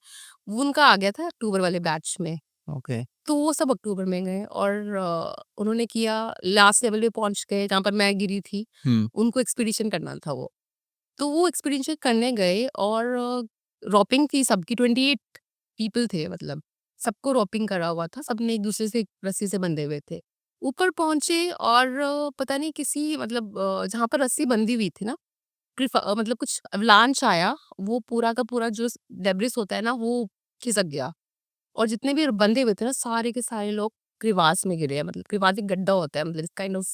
वो उनका आ गया था अक्टूबर वाले बैच में। ओके। तो वो सब अक्टूबर में गए और उन्होंने किया, लास्ट लेवल पे पहुँच गए जहाँ पर मैं गिरी थी। हुँ। उनको एक्सपीडिशन करना था वो। तो वो एक्सपीडिशन करने गए और रोपिंग थी सबकी, 28 पीपल थे मतलब। सबको रोपिंग करा हुआ था, सबने एक-दूसरे से रस्सी से बंधे हुए थे। ऊपर पहुँचे और पता नहीं किसी मतलब जहाँ पर रस्सी बंधी हुई थी ना, मतलब कुछ अवलांच आया, वो पूरा का पूरा जो डेब्रिस होता है ना, वो खिसक गया। और जितने भी बंधे हुए थे ना, सारे के सारे लोग क्रिवास में गिरे हैं। मतलब क्रिवास एक गड्ढा होता है, मतलब इस काइंड ऑफ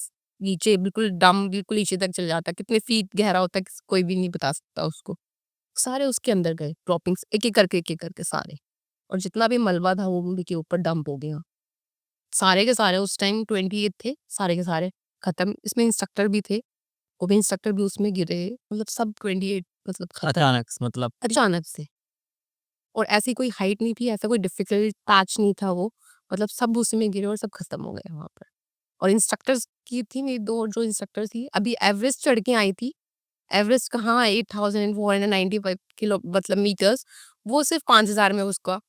नीचे बिल्कुल डम बिल्कुल नीचे तक चल जाता है। कितने फीट गहरा होता है कोई भी नहीं बता सकता उसको। सारे उसके अंदर गए, ड्रॉपिंग्स एक एक करके सारे। और जितना भी मलबा था वो उनके ऊपर डंप हो गया। सारे के सारे उस टाइम 28 थे, सारे के सारे खत्म। इसमें इंस्ट्रक्टर भी थे, वो भी इंस्ट्रक्टर भी उसमें गिरे। मतलब सब 28 मतलब खत्म अचानक से मतलब अचानक से। और ऐसी कोई हाइट नहीं थी, ऐसा कोई डिफ़िकल्ट पैच नहीं था वो, मतलब सब उसमें गिरे और सब खत्म हो गए वहाँ पर। और इंस्ट्रक्टर्स की थी मेरी 2 जो इंस्ट्रक्टर थी, अभी एवरेस्ट चढ़ के आई थी। एवरेस्ट कहाँ 8495 किलो मतलब मीटर्स, वो सिर्फ़ 5000 में उसका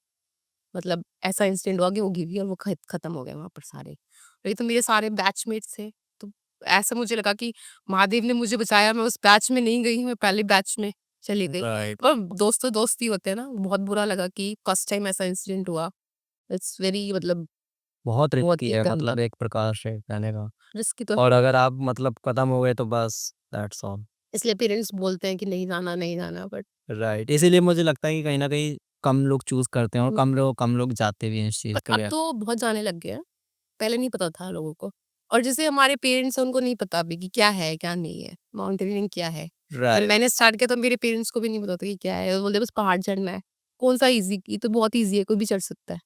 मतलब ऐसा इंसिडेंट हुआ कि वो गिरी और वो खत्म हो गए वहाँ पर सारे। और ये तो मेरे सारे बैचमेट्स थे, तो ऐसा मुझे लगा कि महादेव ने मुझे बचाया, मैं उस बैच में नहीं गई, मैं पहले बैच में चली गई। राइट। और दोस्त तो दोस्त ही होते हैं ना, बहुत बुरा लगा कि फर्स्ट टाइम ऐसा इंसिडेंट हुआ। इट्स वेरी मतलब बहुत बहुत रिस्की ही है गंदा मतलब एक प्रकार से कहने का रिस्की तो और अगर आप मतलब खत्म हो गए तो बस दैट्स ऑल। इसलिए पेरेंट्स बोलते हैं कि नहीं जाना बट राइट, इसीलिए मुझे लगता है कि कहीं न कहीं कम लोग चूज़ करते हैं और कम लोग जाते भी हैं इस चीज़ के अब लिए। तो बहुत जाने लग गए हैं, पहले नहीं पता था लोगों को। और जैसे हमारे पेरेंट्स हैं उनको नहीं पता अभी कि क्या है, क्या नहीं है, माउंटेनियरिंग क्या है। जब राइट। मैंने स्टार्ट किया तो मेरे पेरेंट्स को भी नहीं पता था कि क्या है, वो बोलते बस पहाड़ चढ़ना है। कौन-सा ईज़ी, ये तो बहुत ईज़ी है, कोई भी चढ़ सकता है।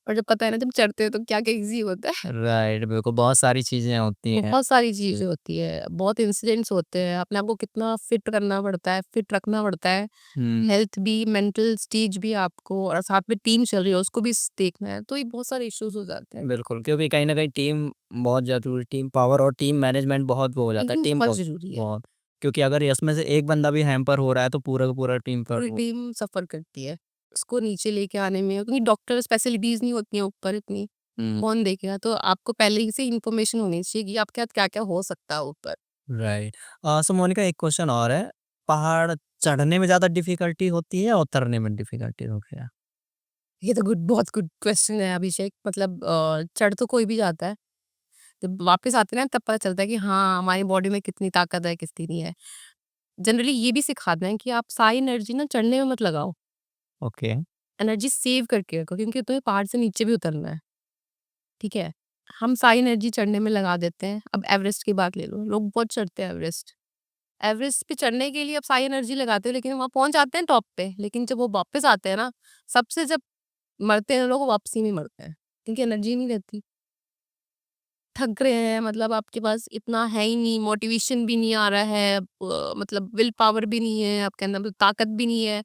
और जब पता है ना जब चढ़ते हो तो क्या-क्या ईज़ी होता है। राइट, बिल्कुल बहुत सारी चीज़ें होती हैं। बहुत सारी चीज़ें होती है, बहुत इंसिडेंट्स होते हैं, अपने आप को कितना फिट करना पड़ता है, फिट रखना पड़ता है। हुँ, हेल्थ भी, मेंटल स्टेज भी आपको, और साथ में टीम चल रही है उसको भी देखना है, तो ये बहुत सारे इश्यूज़ हो जाते हैं। बिल्कुल क्योंकि कहीं न कहीं टीम बहुत ज़रूरी टीम पावर और टीम मैनेजमेंट बहुत वो हो जाता है, टीम टीम बहुत वर्क ज़रूरी है, बहुत क्योंकि अगर इसमें से एक बंदा भी हैम्पर हो रहा है तो पूरा का पूरा टीम पर पूरी वो टीम सफ़र करती है, उसको नीचे लेके आने में, क्योंकि डॉक्टर फैसिलिटीज़ नहीं होती हैं ऊपर इतनी, हुँ, कौन देखेगा? तो आपको पहले ही से इन्फॉर्मेशन होनी चाहिए कि आपके साथ क्या-क्या हो सकता है ऊपर। राइट। सो मोनिका एक क्वेश्चन और है, पहाड़ चढ़ने में ज़्यादा डिफ़िकल्टी होती है या उतरने में डिफ़िकल्टी होती है? ये तो बहुत गुड क्वेश्चन है अभिषेक, मतलब चढ़ तो कोई भी जाता है, जब वापस आते हैं ना तब पता चलता है कि हाँ, हमारी बॉडी में कितनी ताकत है, कितनी नहीं है। जनरली ये भी सिखाते हैं कि आप सारी एनर्जी ना चढ़ने में मत लगाओ, ओके, एनर्जी सेव करके रखो, क्योंकि तुम्हें पहाड़ से नीचे भी उतरना है, ठीक है? हम सारी एनर्जी चढ़ने में लगा देते हैं। अब एवरेस्ट की बात ले लो, लोग बहुत चढ़ते हैं एवरेस्ट। एवरेस्ट पे चढ़ने के लिए आप सारी एनर्जी लगाते हो, लेकिन वहाँ पहुँच जाते हैं टॉप पे, लेकिन जब वो वापस आते हैं ना, सबसे जब मरते हैं लोग, वो वापसी में मरते हैं, क्योंकि एनर्जी नहीं रहती। थक रहे हैं, मतलब आपके पास इतना है ही नहीं, मोटिवेशन भी नहीं आ रहा है, मतलब विल पावर भी नहीं है आपके अंदर, मतलब ताकत भी नहीं है,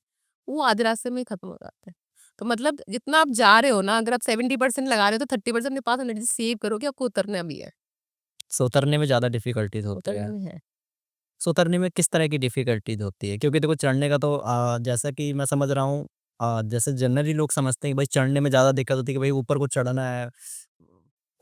वो आधे रास्ते में ही खत्म हो जाता है। तो मतलब जितना आप जा रहे हो ना, अगर आप 70% लगा रहे हो तो 30% अपने पास एनर्जी सेव करो कि आपको उतरना भी है। सो उतरने में ज़्यादा डिफ़िकल्टीज़ होती उतरना है। भी है। सो उतरने में किस तरह की डिफ़िकल्टीज़ होती है? क्योंकि देखो चढ़ने का तो जैसा कि मैं समझ रहा हूँ जैसे जनरली लोग समझते हैं कि भाई चढ़ने में ज़्यादा दिक्कत होती है कि भाई ऊपर को चढ़ना है,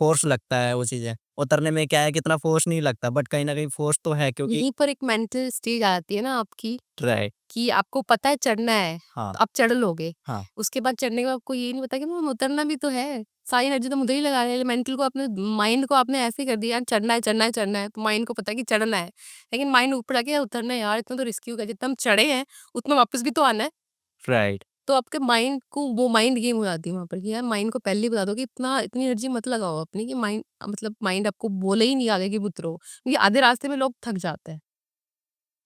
फ़ोर्स लगता है वो चीज़ें। उतरने में क्या है कि इतना फ़ोर्स नहीं लगता बट कहीं न कहीं फ़ोर्स तो है क्योंकि यहीं पर एक मेंटल स्टेज आ जाती है ना आपकी, राइट, कि आपको पता है चढ़ना है, हाँ, तो आप चढ़ लोगे। हाँ, उसके बाद चढ़ने के बाद आपको ये नहीं पता कि उतरना भी तो है। सारी एनर्जी तो मुझे ही लगा रहे हैं, मेंटल को अपने माइंड को आपने ऐसे कर दिया, चढ़ना है, चढ़ना है, चढ़ना है, तो माइंड को पता है कि चढ़ना है। लेकिन माइंड ऊपर आके यार उतरना है यार, इतना तो रिस्की होगा, जितना हम चढ़े हैं, उतना वापस भी तो आना है। राइट। तो आपके माइंड को वो माइंड गेम हो जाती है वहाँ पर, कि यार माइंड को पहले ही बता दो कि इतनी एनर्जी मत लगाओ अपनी, कि माइंड, मतलब माइंड आपको बोले ही नहीं आगे कि उतरो। क्योंकि आधे रास्ते में लोग थक जाते हैं।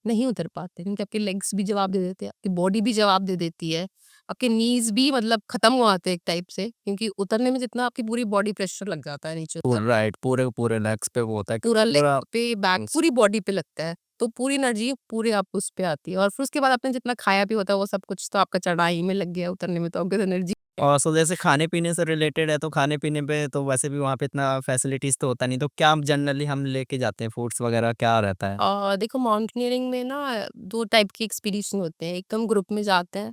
नहीं उतर पाते, क्योंकि आपके लेग्स भी जवाब दे देते हैं, आपकी बॉडी भी जवाब दे देती है, आपके नीज़ भी मतलब खत्म हो आते हैं एक टाइप से, क्योंकि उतरने में जितना आपकी पूरी बॉडी प्रेशर लग जाता है नीचे पूर उतरने में। राइट, पूरे के पूरे लेग्स पे वो होता है पूरा क्योंकि लेग पूरा पे, बैक, पूरी बॉडी पे लगता है। तो पूरी एनर्जी पूरे आप उस पे आती है, और फिर उसके बाद आपने जितना खाया भी होता है वो सब कुछ तो आपका चढ़ाई में लग गया, उतरने में तो आपके एनर्जी है। और सो जैसे खाने-पीने से रिलेटेड है, तो खाने-पीने पे तो वैसे भी वहाँ पे इतना फैसिलिटीज़ तो होता नहीं, तो क्या जनरली हम लेके जाते हैं फूड्स वगैरह क्या रहता है? देखो माउंटेनियरिंग में ना 2 टाइप के एक्सपीडिशन होते हैं। एक तो हम ग्रुप में जाते हैं,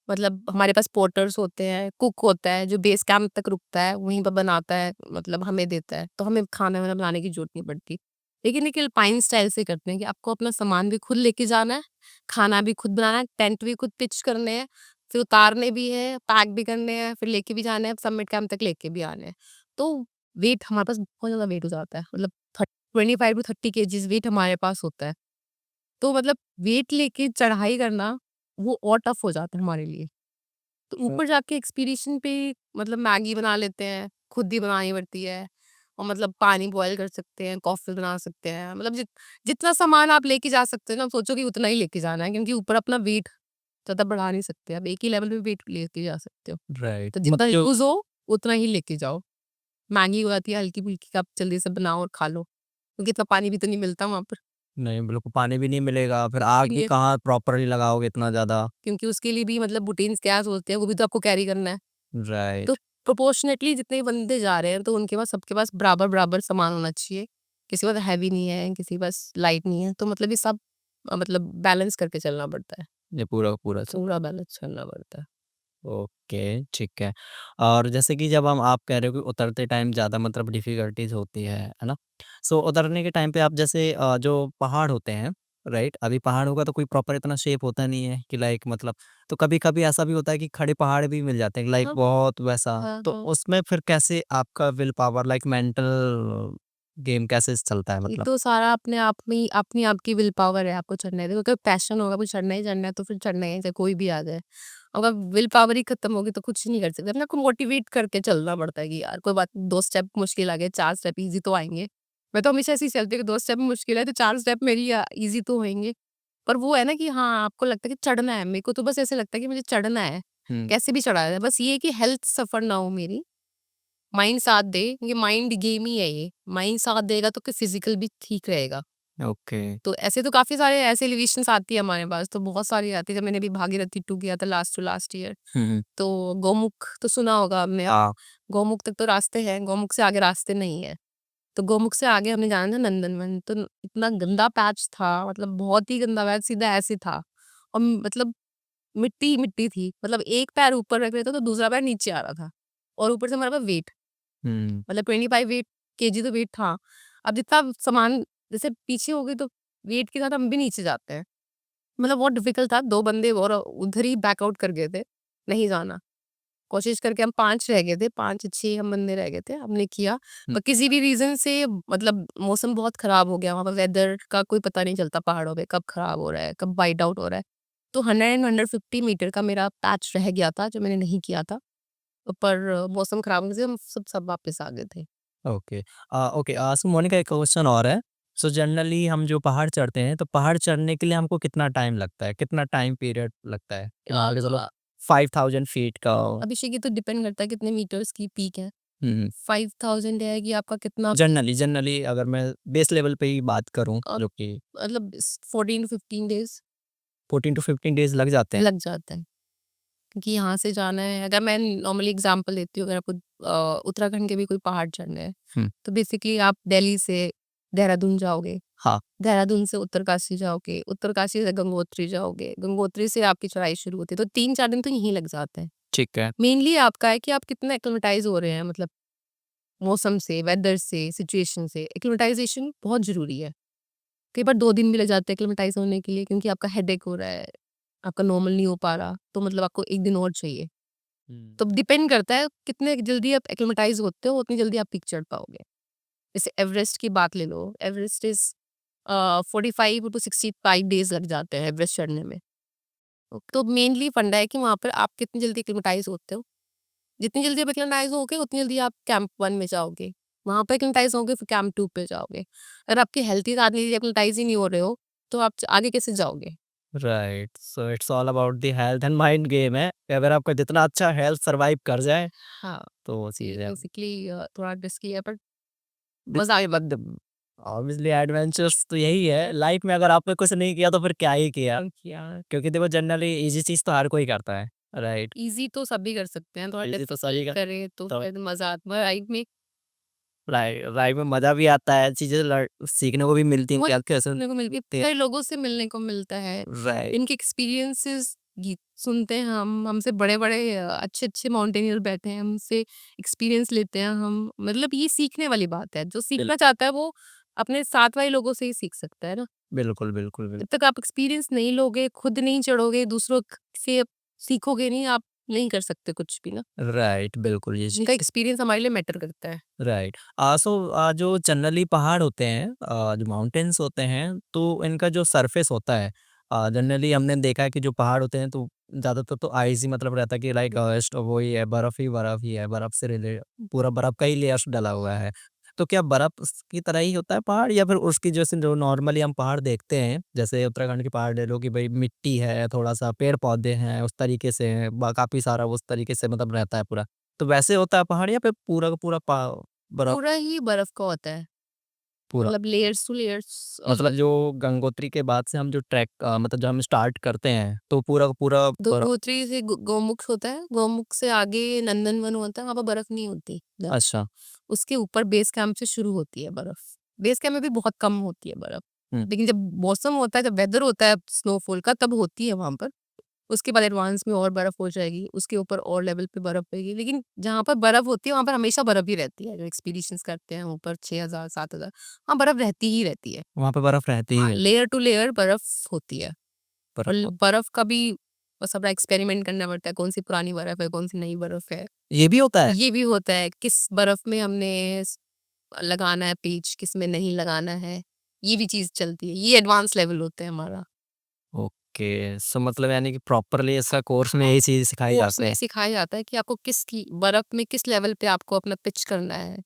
मतलब हमारे पास पोर्टर्स होते हैं, कुक होता है जो बेस कैंप तक रुकता है, वहीं पे बनाता है, मतलब हमें देता है, तो हमें खाना-वाना बनाने की ज़रूरत नहीं पड़ती। लेकिन एक अल्पाइन स्टाइल से करते हैं कि आपको अपना सामान भी खुद लेके जाना है, खाना भी खुद बनाना है, टेंट भी खुद पिच करने हैं, फिर उतारने भी हैं, पैक भी करने हैं, फिर लेके भी जाना है, समिट कैंप तक लेके भी आने हैं। तो वेट हमारे पास बहुत ज़्यादा वेट हो जाता है, मतलब 25 टू 30 केजीज़ वेट हमारे पास होता है। तो मतलब वेट लेके चढ़ाई करना, वो और टफ हो जाता है हमारे लिए। तो ऊपर जाके एक्सपीडिशन पे मतलब मैगी बना लेते हैं, खुद ही बनानी पड़ती है, और मतलब पानी बॉयल कर सकते हैं, कॉफ़ी बना सकते हैं, मतलब जितना सामान आप लेके जा सकते हो ना, सोचो कि उतना ही लेके जाना है, क्योंकि ऊपर अपना वेट ज़्यादा बढ़ा नहीं सकते, आप एक ही लेवल पे वेट लेके जा सकते हो। राइट, तो मत जितना जो यूज़ हो, उतना ही लेके जाओ। मैगी हो जाती है हल्की-फुल्की, कि आप जल्दी से बनाओ और खा लो, क्योंकि इतना पानी भी तो नहीं मिलता वहाँ पर। नहीं, बिल्कुल पानी भी नहीं मिलेगा, फिर आग ही इसलिए कहाँ प्रॉपरली लगाओगे इतना ज़्यादा। क्योंकि उसके लिए भी मतलब बुटीन्स गैस होते हैं, वो भी तो आपको कैरी करना है। तो राइट, प्रोपोर्शनेटली जितने बंदे जा रहे हैं, तो उनके पास, सबके पास बराबर-बराबर सामान होना चाहिए। किसी के पास हैवी नहीं है, किसी के पास लाइट नहीं है, तो मतलब ये सब मतलब बैलेंस करके चलना पड़ता है। ये पूरा का पूरा सब पूरा बैलेंस करना पड़ता है। ओके, ठीक है। और जैसे कि जब हम आप कह रहे हो कि उतरते टाइम ज़्यादा मतलब डिफ़िकल्टीज़ होती है ना? सो उतरने के टाइम पे आप जैसे जो पहाड़ होते हैं, राइट? अभी पहाड़ों का तो कोई प्रॉपर इतना शेप होता नहीं है कि लाइक मतलब तो कभी-कभी ऐसा भी होता है कि खड़े पहाड़ भी मिल जाते हैं लाइक हाँ, बहुत वैसा, हाँ, तो हाँ। उसमें फिर कैसे आपका will power like mental game कैसे चलता है ये मतलब? तो सारा अपने आप में ही, अपनी आपकी विल पावर है, आपको चढ़ना है। देखो अगर पैशन होगा, कुछ चढ़ना ही चढ़ना है, तो फिर चढ़ना ही है, चाहे कोई भी आ जाए। अगर विल पावर ही खत्म होगी तो कुछ नहीं कर सकते। अपने आप को मोटिवेट करके चलना पड़ता है कि यार कोई बात नहीं, 2 स्टेप मुश्किल आ गए, 4 स्टेप ईज़ी तो आएँगे। मैं तो हमेशा ऐसे ही चलती हूँ कि 2 स्टेप मुश्किल है तो 4 स्टेप मेरी ईज़ी तो होंगे। पर वो है ना कि हाँ, आपको लगता है कि चढ़ना है, मेरे को तो बस ऐसे लगता है कि मुझे चढ़ना है, हुँ, कैसे भी चढ़ा जाए। बस ये है कि हेल्थ सफ़र ना हो मेरी, माइंड साथ दे, क्योंकि माइंड गेम ही है ये। माइंड साथ देगा तो फिजिकल भी ठीक रहेगा। ओके। तो ऐसे तो काफ़ी सारे ऐसे एलिवेशंस आती है हमारे पास, तो बहुत सारी आती है। जब मैंने भी भागीरथी 2 किया था लास्ट टू लास्ट ईयर, हुँ। तो गौमुख तो सुना होगा आपने। हाँ। गौमुख तक तो रास्ते हैं, गौमुख से आगे रास्ते नहीं है। तो गौमुख से आगे हमने जाना था नंदनवन, तो इतना गंदा पैच था, मतलब बहुत ही गंदा पैच, सीधा ऐसे था। और मतलब मिट्टी ही मिट्टी थी, मतलब एक पैर ऊपर रख रहे थे तो दूसरा पैर नीचे आ रहा था, और ऊपर से हमारे पास वेट, हुँ। मतलब 25 वेट केजी तो वेट था। अब जितना सामान जैसे पीछे हो गए तो वेट के साथ हम भी नीचे जाते हैं, मतलब बहुत डिफिकल्ट था। 2 बंदे और उधर ही बैकआउट कर गए थे, नहीं जाना। कोशिश करके हम 5 रह गए थे, 5-6 हम बंदे रह गए थे, हमने किया। हुँ। पर किसी भी रीज़न से मतलब मौसम बहुत ख़राब हो गया, वहाँ पर वेदर का कोई पता नहीं चलता पहाड़ों पे, कब ख़राब हो रहा है, कब वाइट आउट हो रहा है। तो 150 मीटर का मेरा पैच रह गया था, जो मैंने नहीं किया था। पर मौसम ख़राब होने से हम सब वापस आ गए थे। ओके। ओके, सो मोनिका एक क्वेश्चन और है। सो जनरली हम जो पहाड़ चढ़ते हैं, तो पहाड़ चढ़ने के लिए हमको कितना टाइम लगता है? कितना टाइम पीरियड लगता है? कि मान के चलो अ, 5000 फीट का हो। अभिषेक, ये तो डिपेंड करता है कितने मीटर्स की पीक है। हुँ, हुँ। 5000 है कि आपका कितना जनरली अगर मैं बेस लेवल पे ही बात करूँ, अ, जो कि मतलब 14 टू 15 डेज़ 14 टू 15 डेज़ लग जाते हैं। लग जाता है। क्योंकि यहाँ से जाना है, अगर मैं नॉर्मली एग्जांपल देती हूँ, अगर आपको उत्तराखंड के भी कोई पहाड़ चढ़ने हैं, हुँ। तो बेसिकली आप दिल्ली से देहरादून जाओगे, हाँ। देहरादून से उत्तरकाशी जाओगे, उत्तरकाशी से गंगोत्री जाओगे, गंगोत्री से आपकी चढ़ाई शुरू होती है, तो 3-4 दिन तो यहीं लग जाते हैं। ठीक है। मेनली आपका है कि आप कितना एक्लिमेटाइज़ हो रहे हैं, मतलब मौसम से, वेदर से, सिचुएशन से। एक्लिमेटाइज़ेशन बहुत ज़रूरी है। कई बार 2 दिन भी लग जाते हैं एक्लिमेटाइज़ होने के लिए, क्योंकि आपका हेडेक हो रहा है, आपका नॉर्मल नहीं हो पा रहा, तो मतलब आपको 1 दिन और चाहिए। हुँ। तो डिपेंड करता है कितने जल्दी आप एक्लिमेटाइज़ होते हो, उतनी जल्दी आप पीक चढ़ पाओगे। जैसे एवरेस्ट की बात ले लो, एवरेस्ट 45 टू 65 डेज़ लग जाते हैं एवरेस्ट चढ़ने में। तो मेनली फंडा है कि वहाँ पर आप कितनी जल्दी एक्लिमेटाइज़ होते हो। जितनी जल्दी आप एक्लिमेटाइज़ होगे, उतनी जल्दी आप कैंप 1 में जाओगे। वहाँ पे एक्लिमेटाइज़ होगे, फिर कैंप 2 पे जाओगे। अगर आपकी हेल्थ ही साथ नहीं, एक्लिमेटाइज़ ही नहीं हो रहे हो, तो आप आगे कैसे जाओगे? Right, so it's all about the health and mind game है, कि अगर आपका जितना अच्छा हेल्थ सर्वाइव कर जाए, हाँ, तो वो ये चीज़ है। बेसिकली थोड़ा रिस्की है, पर मज़ा आए मतलब ऑब्वियसली एडवेंचर्स तो यही है लाइफ में, अगर आपने कुछ नहीं किया तो फिर क्या ही किया? किया। क्योंकि देखो जनरली इजी चीज़ तो हर कोई करता है, राइट? ईज़ी तो सभी कर सकते हैं, थोड़ा इजी तो सही का, करें तो तो फिर मज़ा आता है लाइफ में। लाइफ में मज़ा भी आता है, चीज़ें सीखने को भी मिलती हैं कि बहुत आप कैसे सीखने को मिलती है, ते कई लोगों से मिलने को मिलता है। राइट, इनके एक्सपीरियंसेस सुनते हैं हम, हमसे बड़े-बड़े अच्छे-अच्छे माउंटेनियर बैठे हैं, हमसे एक्सपीरियंस लेते हैं हम। मतलब ये सीखने वाली बात है, जो बिल सीखना चाहता है वो अपने साथ वाले लोगों से ही सीख सकता है ना। बिल्कुल, बिल्कुल, जब तक आप एक्सपीरियंस नहीं लोगे, खुद नहीं चढ़ोगे, दूसरों से सीखोगे नहीं, आप नहीं कर सकते कुछ भी ना। राइट, बिल्कुल ये उनका चीज़ एक्सपीरियंस हमारे लिए मैटर करता है। राइट। सो जो जनरली पहाड़ होते हैं, जो माउंटेन्स होते हैं, तो इनका जो सरफेस होता है, जनरली हमने देखा है कि जो पहाड़ होते हैं तो ज़्यादातर तो आइस ही मतलब रहता है, कि लाइक वही है, बर्फ़ ही है, बर्फ़ से रिले पूरा बर्फ़ का ही लेयर्स डला हुआ है। तो क्या बर्फ़ की तरह ही होता है पहाड़, या फिर उसकी जैसे जो नॉर्मली हम पहाड़ देखते हैं, जैसे उत्तराखंड के पहाड़ ले लो कि भई मिट्टी है, थोड़ा-सा पेड़-पौधे हैं, उस तरीके से है, काफ़ी सारा उस तरीके से मतलब रहता है पूरा। तो वैसे होता है पहाड़, या फिर पूरा का पूरा बर्फ पूरा ही बर्फ का होता है, पूरा? मतलब लेयर्स टू लेयर्स। मतलब जो गंगोत्री के बाद से हम जो ट्रैक मतलब जब हम स्टार्ट करते हैं, तो पूरा का पूरा बर्फ? गंगोत्री से गौमुख होता है, गौमुख से आगे नंदनवन होता है, वहाँ पर बर्फ नहीं होती। अच्छा। उसके ऊपर बेस कैंप से शुरू होती है बर्फ। बेस कैंप में भी बहुत कम होती है बर्फ, हुँ। लेकिन जब मौसम होता है, जब वेदर होता है स्नोफॉल का, तब होती है वहाँ पर। उसके बाद एडवांस में और बर्फ हो जाएगी, उसके ऊपर और लेवल पे बर्फ होएगी, लेकिन जहाँ पर बर्फ होती है वहाँ पर हमेशा बर्फ ही रहती है। जो एक्सपीडिशंस करते हैं ऊपर 6000 7000, वहाँ बर्फ रहती ही रहती है। वहाँ पे बर्फ रहती ही हाँ, है, लेयर टू लेयर बर्फ होती है। और बर्फ बर्फ का भी बस अपना एक्सपेरिमेंट करना पड़ता है, कौन सी पुरानी बर्फ है, कौन सी नई बर्फ है। ये भी होता है? ये भी होता है, किस बर्फ में हमने लगाना है पेच, किस में नहीं लगाना है, ये भी चीज़ चलती है। ये एडवांस लेवल होता है हमारा। ओके, सो मतलब यानी कि प्रॉपरली इसका कोर्स में यही चीज़ सिखाई कोर्स जाती में है। सिखाया जाता है कि आपको बर्फ में किस लेवल पे आपको अपना पिच करना है।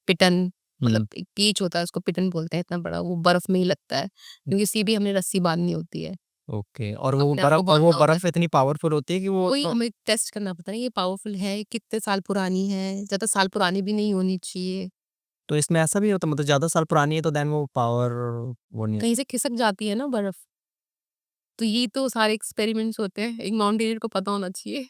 पिटन, हुँ, मतलब एक पेच होता है, उसको पिटन बोलते हैं, इतना बड़ा वो बर्फ में ही लगता है, क्योंकि सीधी हमने रस्सी बांधनी होती है। ओके और वो अपने आप को बर्फ़ बाँधना होता है। इतनी पावरफुल होती है कि वो वही तो हमें टेस्ट करना पड़ता है, ये पावरफुल है, कितने साल पुरानी है, ज़्यादा साल पुरानी भी नहीं होनी चाहिए। तो इसमें ऐसा भी होता है मतलब ज़्यादा साल पुरानी है तो देन वो पावर वो नहीं कहीं से खिसक जाती है ना बर्फ, तो ये तो सारे एक्सपेरिमेंट्स होते हैं। एक माउंटेनियर को पता होना चाहिए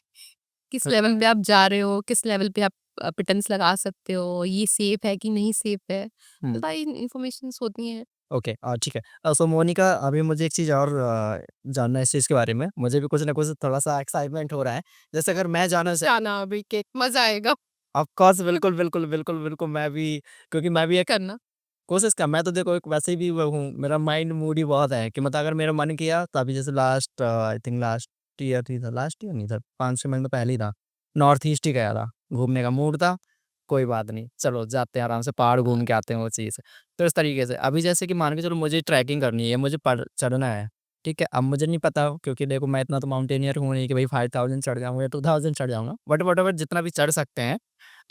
किस लेवल पे आप जा रहे हो, किस लेवल पे आप पिटन्स लगा सकते हो, ये सेफ है कि नहीं सेफ है। तो हुँ, सारी इन्फॉर्मेशंस होती हैं। ओके ठीक है। सो मोनिका अभी मुझे एक चीज़ और जानना है इस चीज़ के बारे में। मुझे भी कुछ ना कुछ थोड़ा-सा एक्साइटमेंट हो रहा है। जैसे अगर मैं जाना चा जाना अभी के मज़ा आएगा। ऑफ कोर्स बिल्कुल, बिल्कुल, बिल्कुल, बिल्कुल मैं भी क्योंकि मैं भी एक करना। कोशिश का मैं तो देखो एक वैसे भी वो हूँ, मेरा माइंड मूडी बहुत है कि मतलब अगर मेरा मन किया तो अभी जैसे last I think last year नहीं था 5-6 महीने पहले ही था। नॉर्थ ईस्ट ही गया था, घूमने का मूड था, कोई बात नहीं, चलो जाते हैं आराम से पहाड़ घूम के आते हैं वो चीज़। तो इस तरीके से अभी जैसे कि मान के चलो मुझे ट्रैकिंग करनी है, मुझे पड़ चढ़ना है, ठीक है? अब मुझे नहीं पता क्योंकि देखो मैं इतना तो माउंटेनियर हूँ नहीं कि भाई 5000 चढ़ जाऊँगा या 2000 चढ़ जाऊँगा, बट व्हाटएवर जितना भी चढ़ सकते हैं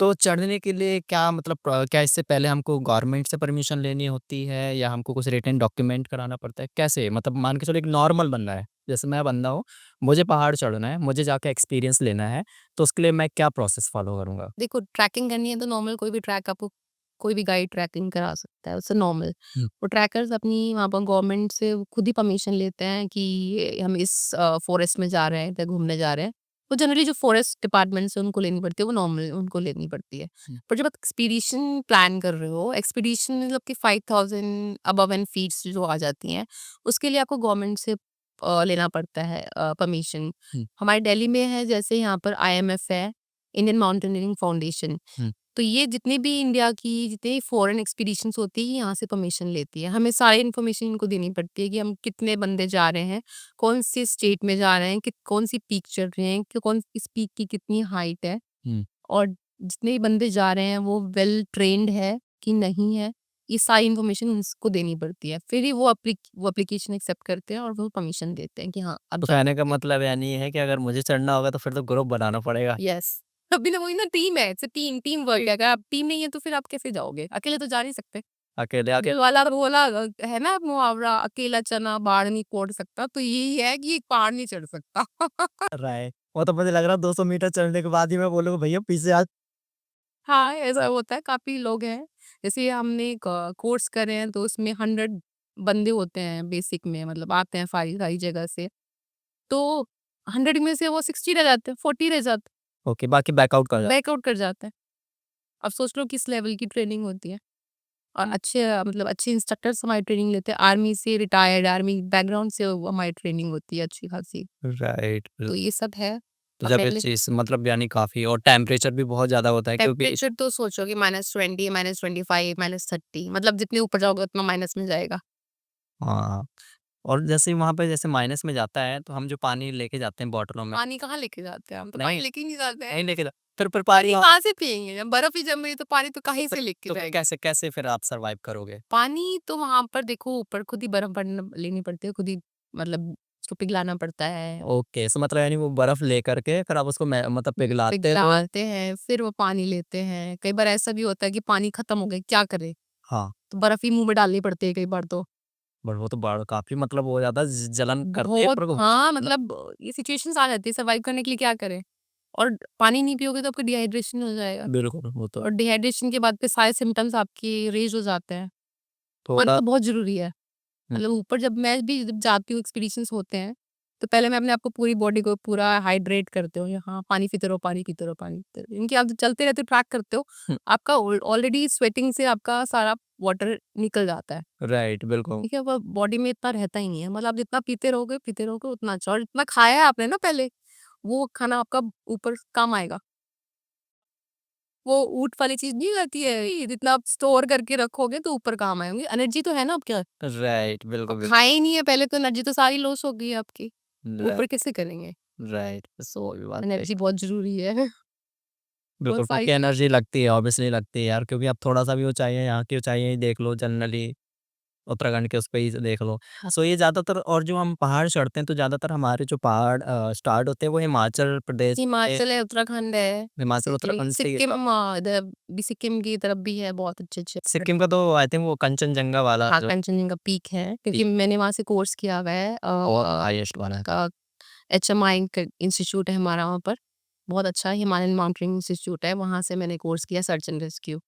तो चढ़ने के लिए क्या मतलब क्या इससे पहले हमको गवर्नमेंट से परमिशन लेनी होती है या हमको कुछ रिटन डॉक्यूमेंट कराना पड़ता है? कैसे? मतलब मान के चलो एक नॉर्मल बंदा है, जैसे मैं बंदा हूँ, मुझे पहाड़ चढ़ना है, मुझे जाके एक्सपीरियंस लेना है, तो उसके लिए मैं क्या प्रोसेस फ़ॉलो करूँगा? देखो ट्रैकिंग करनी है तो नॉर्मल कोई भी ट्रैक आपको कोई भी गाइड ट्रैकिंग करा सकता है, उससे नॉर्मल। हुँ, वो ट्रैकर्स अपनी वहाँ पर गवर्नमेंट से खुद ही परमिशन लेते हैं कि हम इस फॉरेस्ट में जा रहे हैं, इधर घूमने जा रहे हैं। वो जनरली जो फॉरेस्ट डिपार्टमेंट से उनको लेनी पड़ती है, वो नॉर्मल उनको लेनी पड़ती है। हुँ, पर जब आप एक्सपीडिशन प्लान कर रहे हो, एक्सपीडिशन मतलब कि 5000 अबव एंड फीट्स जो आ जाती हैं, उसके लिए आपको गवर्नमेंट से लेना पड़ता है परमिशन। हुँ, हमारे दिल्ली में है जैसे यहाँ पर आईएमएफ है, इंडियन माउंटेनियरिंग फाउंडेशन। हुँ, तो ये जितनी भी इंडिया की जितनी फॉरेन एक्सपीडिशंस होती है, ये यहाँ से परमिशन लेती है। हमें सारी इन्फॉर्मेशन इनको देनी पड़ती है कि हम कितने बंदे जा रहे हैं, कौन-सी स्टेट में जा रहे हैं, कौन-सी पीक चढ़ रहे हैं, कि कौन इस पीक की कितनी हाइट है हुँ। और जितने भी बंदे जा रहे हैं वो वेल ट्रेन्ड है कि नहीं है, ये सारी इन्फॉर्मेशन उनको देनी पड़ती है। फिर ही वो एप्लीकेशन एक्सेप्ट करते हैं और वो परमिशन देते हैं कि हाँ, अब तो जा कहने का मतलब यानी है कि अगर मुझे चढ़ना होगा तो फिर तो ग्रुप बनाना पड़ेगा। यस। अभी ना वही ना टीम है, इट्स अ टीम वर्क है। अगर आप टीम नहीं है तो फिर आप कैसे जाओगे? अकेले तो जा नहीं सकते। अकेले दिल वाला वो वाला है ना मुहावरा, अकेला चना बाढ़ नहीं कोड़ सकता, तो यही है कि एक पहाड़ नहीं चढ़ सकता। कर रहा है। वो तो मुझे लग रहा है 200 मीटर चढ़ने के बाद ही मैं बोलूँगा भैया पीछे आ हाँ, ऐसा होता है, काफ़ी लोग हैं। जैसे हमने एक कोर्स करे हैं तो उसमें 100 बंदे होते हैं बेसिक में, मतलब आते हैं सारी सारी जगह से। तो 100 में से वो 60 रह जाते हैं, 40 रह जाते ओके बाकी बैकआउट कर हैं, जा बैकआउट कर जाते हैं। अब सोच लो किस लेवल की ट्रेनिंग होती है। और अच्छे मतलब अच्छे इंस्ट्रक्टर्स हमारी ट्रेनिंग लेते हैं, आर्मी से रिटायर्ड आर्मी बैकग्राउंड से वो हमारी ट्रेनिंग होती है अच्छी खासी। राइट तो ये सब है। तो और जब ये पहले चीज़ मतलब यानी काफ़ी और टेम्परेचर भी बहुत ज़्यादा होता है क्योंकि टेम्परेचर तो सोचो कि -20, -25, -30 मतलब जितने ऊपर जाओगे उतना माइनस में जाएगा। हाँ, और जैसे वहाँ पे जैसे माइनस में जाता है तो हम जो पानी लेके जाते हैं बॉटलों में पानी कहाँ लेके जाते हैं? हम तो पानी नहीं, लेके ही नहीं जाते हैं। नहीं लेके जा फिर पानी पानी कहाँ से पिएँगे? जब बर्फ ही जम रही है तो पानी तो कहीं फिर से लेके तो जाएँगे? कैसे कैसे फिर आप सर्वाइव करोगे? पानी तो वहाँ पर देखो ऊपर खुद ही बर्फ बन लेनी पड़ती है, खुद ही मतलब उसको पिघलाना पड़ता है। ओके सो मतलब यानी वो बर्फ़ लेकर के फिर आप उसको मैं मतलब पिघलाते हो पिघलाते हैं, फिर वो पानी लेते हैं। कई बार ऐसा भी होता है कि पानी खत्म हो गया, क्या करें? हाँ, तो बर्फ ही मुँह में डालनी पड़ती है कई बार तो। बट वो तो बड़ काफ़ी मतलब वो ज़्यादा जलन करती है बहुत पर वो हाँ, ना मतलब ये सिचुएशंस आ जाती है, सर्वाइव करने के लिए क्या करें? और पानी नहीं पियोगे तो आपको डिहाइड्रेशन हो जाएगा बिल्कुल, वो तो और डिहाइड्रेशन के बाद फिर सारे सिम्पटम्स आपके रेज़ हो जाते हैं। पानी थोड़ा तो बहुत ज़रूरी है। हुँ, मतलब ऊपर जब मैं भी जब जाती हूँ एक्सपीडिशंस होते हैं, तो पहले मैं अपने आप को पूरी बॉडी को पूरा हाइड्रेट करती हूँ। हाँ, पानी पीते रहो, पानी पीते रहो, पानी पीते रहो। इनके आप जब चलते रहते हो, ट्रैक करते हो, हुँ, आपका ऑलरेडी स्वेटिंग से आपका सारा वाटर निकल जाता है। राइट बिल्कुल, ठीक है? वो बॉडी में इतना रहता ही नहीं है। मतलब आप जितना पीते रहोगे उतना अच्छा और जितना खाया है आपने ना पहले, वो खाना आपका ऊपर काम आएगा। वो ऊँट वाली चीज़ नहीं रहती है, ये जितना आप स्टोर करके रखोगे तो ऊपर काम आएँगे। एनर्जी तो है ना आपके राइट और बिल्कुल, खाए ही नहीं है पहले तो एनर्जी तो सारी लॉस हो गई है आपकी। राइट, ऊपर कैसे करेंगे? राइट, सो वो भी बात सही एनर्जी बहुत ज़रूरी है। बहुत बिल्कुल, सारी क्योंकि एनर्जी लगती है, ऑब्वियसली लगती है यार क्योंकि अब थोड़ा-सा भी ऊँचाई है, यहाँ की ऊँचाइयाँ ही देख लो जनरली उत्तराखंड के उस पे ही देख लो। सो ये ज़्यादातर और जो हम पहाड़ चढ़ते हैं तो ज़्यादातर हमारे जो पहाड़ स्टार्ट होते हैं वो हिमाचल प्रदेश से, हिमाचल है, उत्तराखंड है, हिमाचल बेसिकली उत्तराखंड से ही सिक्किम इधर भी सिक्किम की तरफ भी है बहुत अच्छे-अच्छे। सिक्किम का तो आई थिंक वो कंचनजंगा वाला हाँ, जो कंचनजंगा पीक है क्योंकि पीक मैंने वहाँ से कोर्स किया हुआ है और हाईएस्ट वाला है। का एचएमआई का इंस्टीट्यूट है हमारा वहाँ पर। बहुत अच्छा हिमालयन माउंटेनिंग इंस्टीट्यूट है, वहाँ से मैंने कोर्स किया सर्च एंड रेस्क्यू।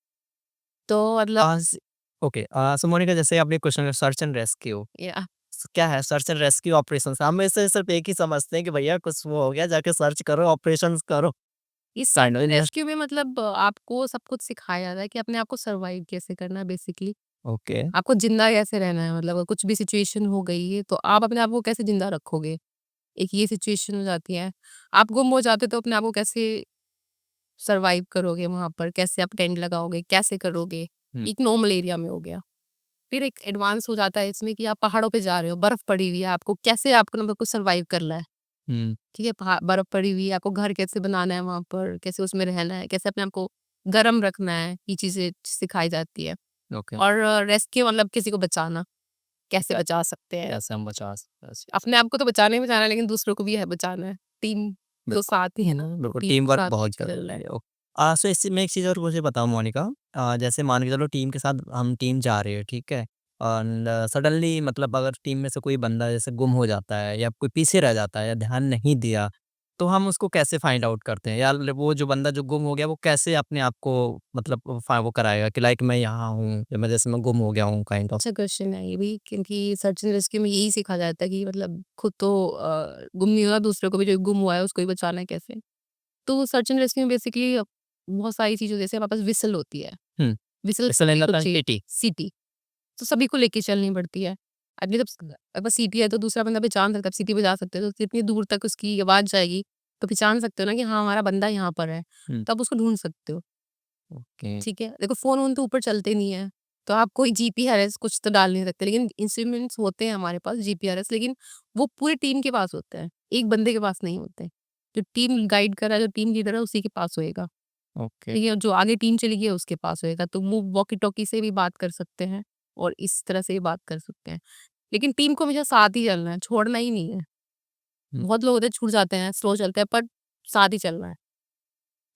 तो मतलब आज ओके सो मोनिका जैसे आपने क्वेश्चन सर्च एंड रेस्क्यू या क्या है सर्च एंड रेस्क्यू ऑपरेशंस? हम इससे सिर्फ एक ही समझते हैं कि भैया कुछ वो हो गया जाके सर्च करो ऑपरेशंस करो। इस काइंड ऑफ रेस्क्यू में मतलब आपको सब कुछ सिखाया जाता है कि अपने आप को सर्वाइव कैसे करना है बेसिकली। ओके। आपको जिंदा कैसे रहना है मतलब अगर कुछ भी सिचुएशन हो गई है तो आप अपने आप को कैसे जिंदा रखोगे? एक ये सिचुएशन हो जाती है। आप गुम हो जाते हो तो अपने आप को कैसे सर्वाइव करोगे वहाँ पर? कैसे आप टेंट लगाओगे? कैसे करोगे? हुँ, एक नॉर्मल एरिया में हो गया। फिर एक एडवांस हो जाता है इसमें कि आप पहाड़ों पे जा रहे हो, बर्फ पड़ी हुई है, आपको कैसे आपको मतलब को सर्वाइव करना है, हुँ, ठीक है? बर्फ पड़ी हुई है, आपको घर कैसे बनाना है वहाँ पर, कैसे उसमें रहना है, कैसे अपने आप को गर्म रखना है, ये चीज़ें सिखाई जाती है। ओके। और रेस्क्यू मतलब किसी को बचाना, कैसे बचा सकते हैं? कैसे हम बचा सकते हैं इस चीज़ से? अपने आप को तो बचाना ही बचाना है, लेकिन दूसरों को भी है बचाना है। टीम तो बिल्कुल, साथ ही है ना, बिल्कुल टीम टीम को वर्क साथ बहुत लेके चलना ज़रूरी है। है। सो इसमें एक चीज़ और मुझे बताओ मोनिका जैसे मान के चलो टीम के साथ हम टीम जा रही है, ठीक है? एंड सडनली मतलब अगर टीम में से कोई बंदा जैसे गुम हो जाता है या कोई पीछे रह जाता है या ध्यान नहीं दिया, तो हम उसको कैसे फाइंड आउट करते हैं? या वो जो बंदा जो गुम हो गया वो कैसे अपने आप को मतलब वो कराएगा कि लाइक मैं यहाँ हूँ या मैं जैसे मैं गुम हो गया हूँ काइंड ऑफ? अच्छा क्वेश्चन है ये भी क्योंकि सर्च एंड रेस्क्यू में यही सीखा जाता है कि मतलब खुद तो गुम नहीं हुआ दूसरे को भी जो गुम हुआ है उसको भी बचाना है कैसे। तो सर्च एंड रेस्क्यू में बेसिकली बहुत सारी चीज़ें जैसे हमारे पास विसल होती है। हुँ, विसल इससे लेना को था चाहिए टीटी। सीटी तो सभी को लेके चलनी पड़ती है। आदमी जब अगर सीटी है तो दूसरा बंदा पहचान सकता है, आप सीटी बजा सकते हो तो जितनी दूर तक उसकी आवाज़ जाएगी तो पहचान सकते हो ना कि हाँ, हमारा बंदा यहाँ पर है। हुँ, तब उसको ढूँढ सकते हो। ओके, ठीक है? देखो फ़ोन-वोन तो ऊपर चलते नहीं है, तो आप कोई जीपीआरएस कुछ तो डाल नहीं सकते, लेकिन इंस्ट्रूमेंट्स होते हैं हमारे पास जीपीआरएस लेकिन वो पूरी टीम के पास होते हैं, एक बंदे के पास नहीं होते। जो टीम गाइड कर रहा है, जो टीम लीडर है उसी के पास होएगा, ओके, ठीक है? जो आगे टीम चली गई है उसके पास होएगा, तो वो वॉकी-टॉकी से भी बात कर सकते हैं और इस तरह से भी बात कर सकते हैं। लेकिन टीम को हमेशा साथ ही चलना है, छोड़ना ही नहीं है। हुँ। बहुत लोग होते हैं छूट जाते हैं, स्लो चलते हैं पर साथ ही चलना है।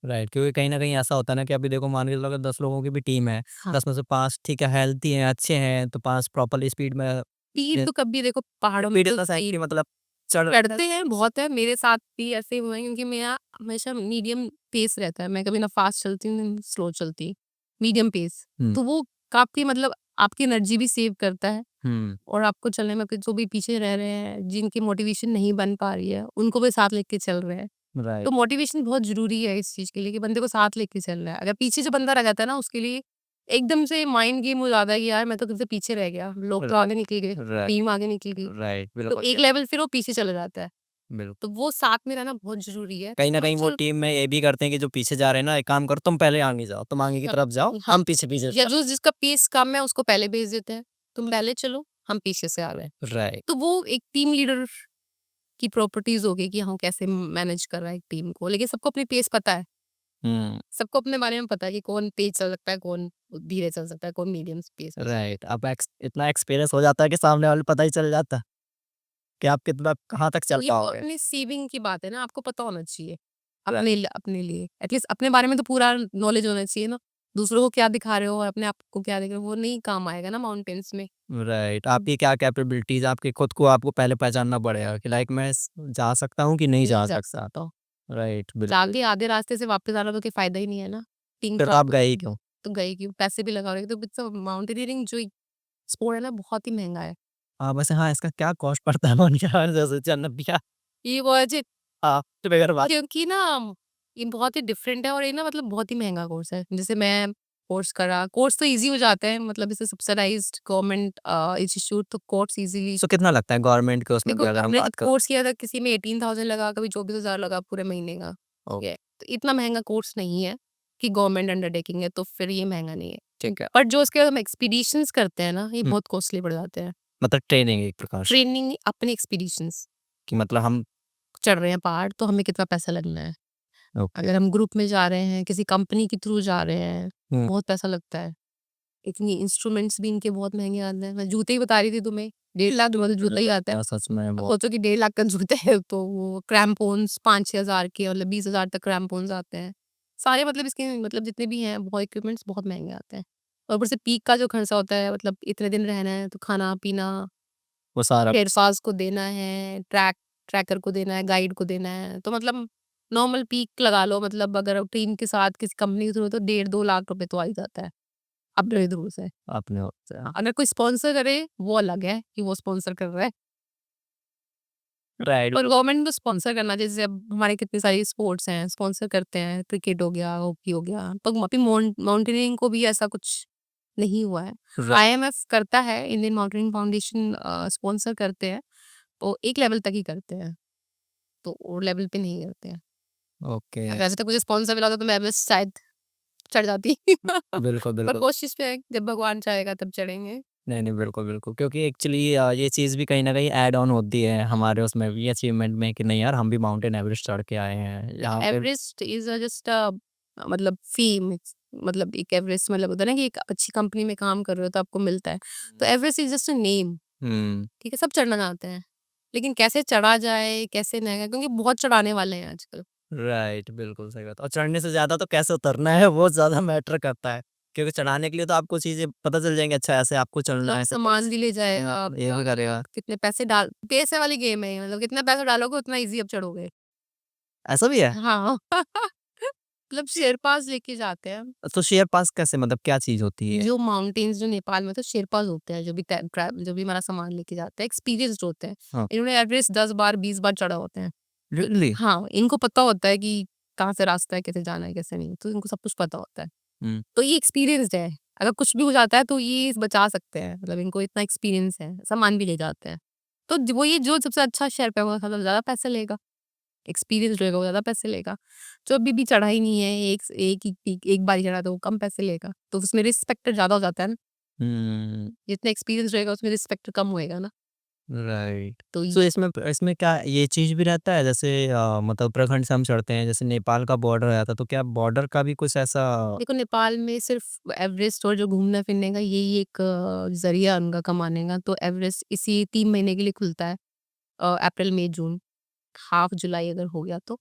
राइट क्योंकि कहीं न कहीं ऐसा होता है ना कि अभी देखो मान के चलो अगर 10 लोगों की भी टीम है, हाँ। 10 में से 5 ठीक है हेल्थी हैं, अच्छे हैं, तो 5 प्रॉपर्ली स्पीड में स्पीड ए, तो कभी देखो पहाड़ों में स्पीड इन तो द सेंस कि स्पीड मतलब चढ़ चढ़ते हैं, बहुत है, मेरे साथ भी ऐसे हुए हैं क्योंकि मेरा हमेशा मीडियम पेस रहता है, मैं कभी ना फास्ट चलती हूँ, ना स्लो चलती, मीडियम पेस। हुँ, तो वो काफ़ी मतलब आपकी एनर्जी भी सेव करता है हुँ, और आपको चलने में जो भी पीछे रह रहे हैं, जिनकी मोटिवेशन नहीं बन पा रही है, उनको भी साथ लेके चल रहे हैं। तो राइट, मोटिवेशन बहुत ज़रूरी है इस चीज़ के लिए कि बंदे को साथ लेके चलना है। अगर पीछे जो बंदा रह जाता है ना, उसके लिए एकदम से माइंड गेम हो जाता है कि यार मैं तो तुमसे पीछे रह गया, लोग र तो आगे निकल गए, राइट, टीम आगे निकल गई। राइट, तो बिल्कुल एक लेवल फिर वो पीछे चला जाता है। बिल्कुल। तो वो साथ में रहना बहुत ज़रूरी है। कहीं न और कहीं वो जो टीम में ये भी करते हैं कि जो पीछे जा रहे हैं ना, एक काम करो तुम पहले आगे जाओ, तुम आगे की हाँ, तरफ जाओ, हाँ, हम पीछे-पीछे या चल जो जिसका पेस कम है उसको पहले भेज देते हैं। तुम पहले चलो, हम पीछे से आ रहे हैं। राइट, तो वो एक टीम लीडर की प्रॉपर्टीज़ हो गई कि हाँ, कैसे मैनेज कर रहा है एक टीम को। लेकिन सबको अपनी पेस पता है। हुँ, सबको अपने बारे में पता है कि कौन तेज़ चल सकता है, कौन धीरे चल सकता है, कौन मीडियम स्पेस में चल राइट अब इतना एक्सपीरियंस हो जाता है कि सामने वाले को पता ही चल जाता है कि आप कितना कहाँ तक चल तो ये पाओगे। अपनी सेविंग की बात है ना, आपको पता होना चाहिए। राइट, अपने लिए एटलीस्ट अपने बारे में तो पूरा नॉलेज होना चाहिए ना। दूसरों को क्या दिखा रहे हो और अपने आप को क्या दिख रहे हो, वो नहीं काम आएगा ना माउंटेन्स में। राइट आपकी क्या कैपेबिलिटीज़ आपकी खुद को आपको पहले पहचानना पड़ेगा कि लाइक मैं जा सकता हूँ कि नहीं नहीं जा जा सकता। सकता। राइट, बिल्कुल। जाके आधे रास्ते से वापस आना तो कोई फ़ायदा ही नहीं है ना। 3 फिर तो आप आपको गए ही क्यों? तो गए क्यों? पैसे भी लगा रहे हो तो इट्स अ माउंटेनियरिंग जो स्पोर्ट है ना बहुत ही महँगा है। वैसे हाँ, इसका क्या कॉस्ट पड़ता है उनके जैसे जन्नतिया ये वो है जी तो अगर बात क्योंकि ना ये बहुत ही डिफरेंट है और ये ना मतलब बहुत ही महँगा कोर्स है। जैसे मैं कोर्स करा, कोर्स तो ईज़ी हो जाते हैं मतलब इसे सब्सिडाइज़्ड गवर्नमेंट इंस्टीट्यूट तो कोर्स ईज़िली सो कितना लगता है गवर्नमेंट के उसमें देखो भी अगर हम हमने जब बात करें? कोर्स किया था किसी में 18,000 लगा, कभी 24,000 लगा पूरे महीने का, ओह! ठीक है। तो इतना महँगा कोर्स नहीं है कि गवर्नमेंट अंडरटेकिंग है तो फिर ये महँगा नहीं है। ठीक है। बट जो उसके बाद हम एक्सपीडिशंस करते हैं ना, ये हुँ, बहुत कॉस्टली पड़ जाते हैं। मतलब ट्रेनिंग एक प्रकार से ट्रेनिंग अपने एक्सपीडिशंस कि मतलब हम चढ़ रहे हैं पहाड़ तो हमें कितना पैसा लगना है। ओके। अगर हम ग्रुप में जा रहे हैं, किसी कंपनी के थ्रू जा रहे हैं, हुँ, बहुत पैसा लगता है। इतनी इंस्ट्रूमेंट्स भी इनके बहुत महँगे आते हैं। मैं जूते ही बता रही थी तुम्हें, 1.5 लाख वाला जूता ही आता है। सच में अब बहुत सोचो कि 1.5 लाख का जूता है तो वो क्रैम्पॉन्स 5-6 हज़ार के मतलब 20 हज़ार तक क्रैम्पॉन्स आते हैं। सारे मतलब इसके मतलब जितने भी हैं बहुत इक्विपमेंट्स बहुत महँगे आते हैं। और ऊपर से पीक का जो खर्चा होता है मतलब इतने दिन रहना है तो खाना-पीना, वो सारा शेरपाज़ को देना है, ट्रैकर को देना है, गाइड को देना है। तो मतलब नॉर्मल पीक लगा लो मतलब अगर टीम के साथ किसी कंपनी के थ्रू हो तो 1.5-2 लाख रुपए तो आ ही जाता है, अपने थ्रू से। आपने होता है। अगर कोई स्पॉन्सर करे वो अलग है कि वो स्पॉन्सर कर रहा है। राइट। और गवर्नमेंट को स्पॉन्सर करना जैसे अब हमारे कितने सारे स्पोर्ट्स हैं, स्पॉन्सर करते हैं, क्रिकेट हो गया, हॉकी हो गया। तो अभी माउंटेनियरिंग को भी ऐसा कुछ नहीं हुआ है। रा आईएमएफ करता है, इंडियन माउंटेनियरिंग फाउंडेशन स्पॉन्सर करते हैं, वो एक लेवल तक ही करते हैं, तो और लेवल पे नहीं करते हैं। ओके। वैसे तो मुझे स्पॉन्सर मिला होता तो मैं एवरेस्ट शायद चढ़ जाती। बिल्कुल, पर बिल्कुल। कोशिश पे है, जब भगवान चाहेगा तब चढ़ेंगे। नहीं, नहीं, बिल्कुल, बिल्कुल। क्योंकि एक्चुअली ये चीज़ भी कहीं न कहीं ऐड ऑन होती है हमारे उसमें भी अचीवमेंट में कि नहीं यार हम भी माउंटेन एवरेस्ट चढ़ के आए हैं। यहाँ पे एवरेस्ट इज़ जस्ट मतलब फेम मतलब एक एवरेस्ट मतलब होता है ना कि एक अच्छी कंपनी में काम कर रहे हो तो आपको मिलता है। तो Everest is just a name, हुँ, ठीक है? सब चढ़ना चाहते हैं, लेकिन कैसे चढ़ा जाए, कैसे नहीं क्योंकि बहुत चढ़ाने वाले हैं आजकल। राइट, बिल्कुल सही बात। और चढ़ने से ज़्यादा तो कैसे उतरना है वो ज़्यादा मैटर करता है। क्योंकि चढ़ाने के लिए तो आपको चीज़ें पता चल जाएँगी अच्छा ऐसे आपको चलना मतलब है, ऐसे सामान भी ले जाएगा, ये भी करेगा। कितने पैसे डाल पैसे वाली गेम है ये मतलब कितना पैसा डालोगे उतना ईज़ी अब चढ़ोगे। ऐसा भी है? हाँ। मतलब शेरपाज़ लेके जाते हैं। तो शेयर पास कैसे मतलब क्या चीज़ होती है? जो माउंटेन्स जो नेपाल में तो शेरपाज़ होते हैं, जो भी हमारा सामान लेके जाते हैं, एक्सपीरियंस्ड होते हैं। हाँ, इन्होंने एवरेस्ट 10 बार, 20 बार चढ़ा होते हैं। रियली? हाँ, इनको पता होता है कि कहाँ से रास्ता है, कैसे जाना है, कैसे नहीं, तो इनको सब कुछ पता होता है। हुँ, तो ये एक्सपीरियंस्ड है, अगर कुछ भी हो जाता है तो ये बचा सकते हैं, मतलब इनको इतना एक्सपीरियंस है, सामान भी ले जाते हैं। तो वो ये जो सबसे अच्छा शेर्पा होगा मतलब ज़्यादा पैसे लेगा, एक्सपीरियंस्ड रहेगा वो ज़्यादा पैसे लेगा। जो अभी भी चढ़ा ही नहीं है, एक ही पीक एक बार ही चढ़ा तो वो कम पैसे लेगा, तो उसमें रिस्क फैक्टर ज़्यादा हो जाता है ना। हुँ। जितना एक्सपीरियंस रहेगा उसमें रिस्क फैक्टर कम होएगा ना। राइट। तो सो इसमें इसमें क्या ये चीज़ भी रहता है जैसे मतलब उत्तराखंड से हम चढ़ते हैं जैसे नेपाल का बॉर्डर रहता है तो क्या बॉर्डर का भी कुछ ऐसा देखो नेपाल में सिर्फ एवरेस्ट और जो घूमने-फिरने का यही एक ज़रिया है उनका कमाने का, तो एवरेस्ट इसी 3 महीने के लिए खुलता है अप्रैल, मई, जून, हाफ जुलाई अगर हो गया तो।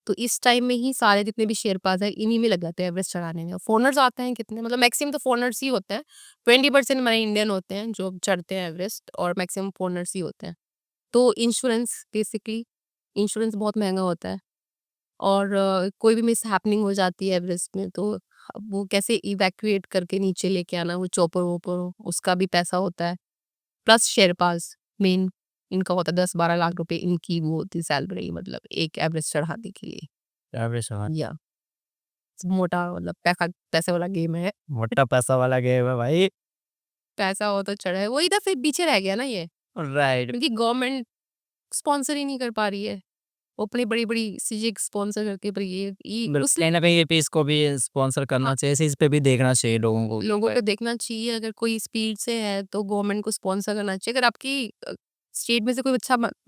तो इस टाइम में ही सारे जितने भी शेरपाज़ हैं इन्हीं में लग जाते हैं एवरेस्ट चढ़ाने में। फॉरेनर्स आते हैं कितने मतलब मैक्सिमम तो फॉरेनर्स ही होते हैं। 20% हमारे इंडियन होते हैं जो चढ़ते हैं एवरेस्ट और मैक्सिमम फॉरेनर्स ही होते हैं। तो इंश्योरेंस बेसिकली इंश्योरेंस बहुत महँगा होता है और कोई भी मिसहैपनिंग हो जाती है एवरेस्ट में तो वो कैसे इवैक्यूएट करके नीचे लेके आना वो चॉपर-वॉपर उसका भी पैसा होता है। प्लस शेरपाज़ मेन इनका होता है 10-12 लाख रुपए इनकी वो होती है सैलरी मतलब एक एवरेस्ट चढ़ाने के लिए। एवरेज हाँ, या मोटा मतलब पैसे वाला गेम है। मोटा पैसा वाला गेम है भाई। पैसा हो तो चढ़े वही तो फिर पीछे रह गया ना ये, राइट। क्योंकि गवर्नमेंट स्पॉन्सर ही नहीं कर पा रही है। वो अपनी बड़ी-बड़ी चीज़ें स्पॉन्सर करके पर ये बिल्कुल, उस कहीं न कहीं ये भी इसको भी स्पॉन्सर हाँ, करना चाहिए, इस पे भी देखना चाहिए लोगों को। लोगों को देखना चाहिए अगर कोई स्पीड से है तो गवर्नमेंट को स्पॉन्सर करना चाहिए। अगर आपकी स्टेट में से कोई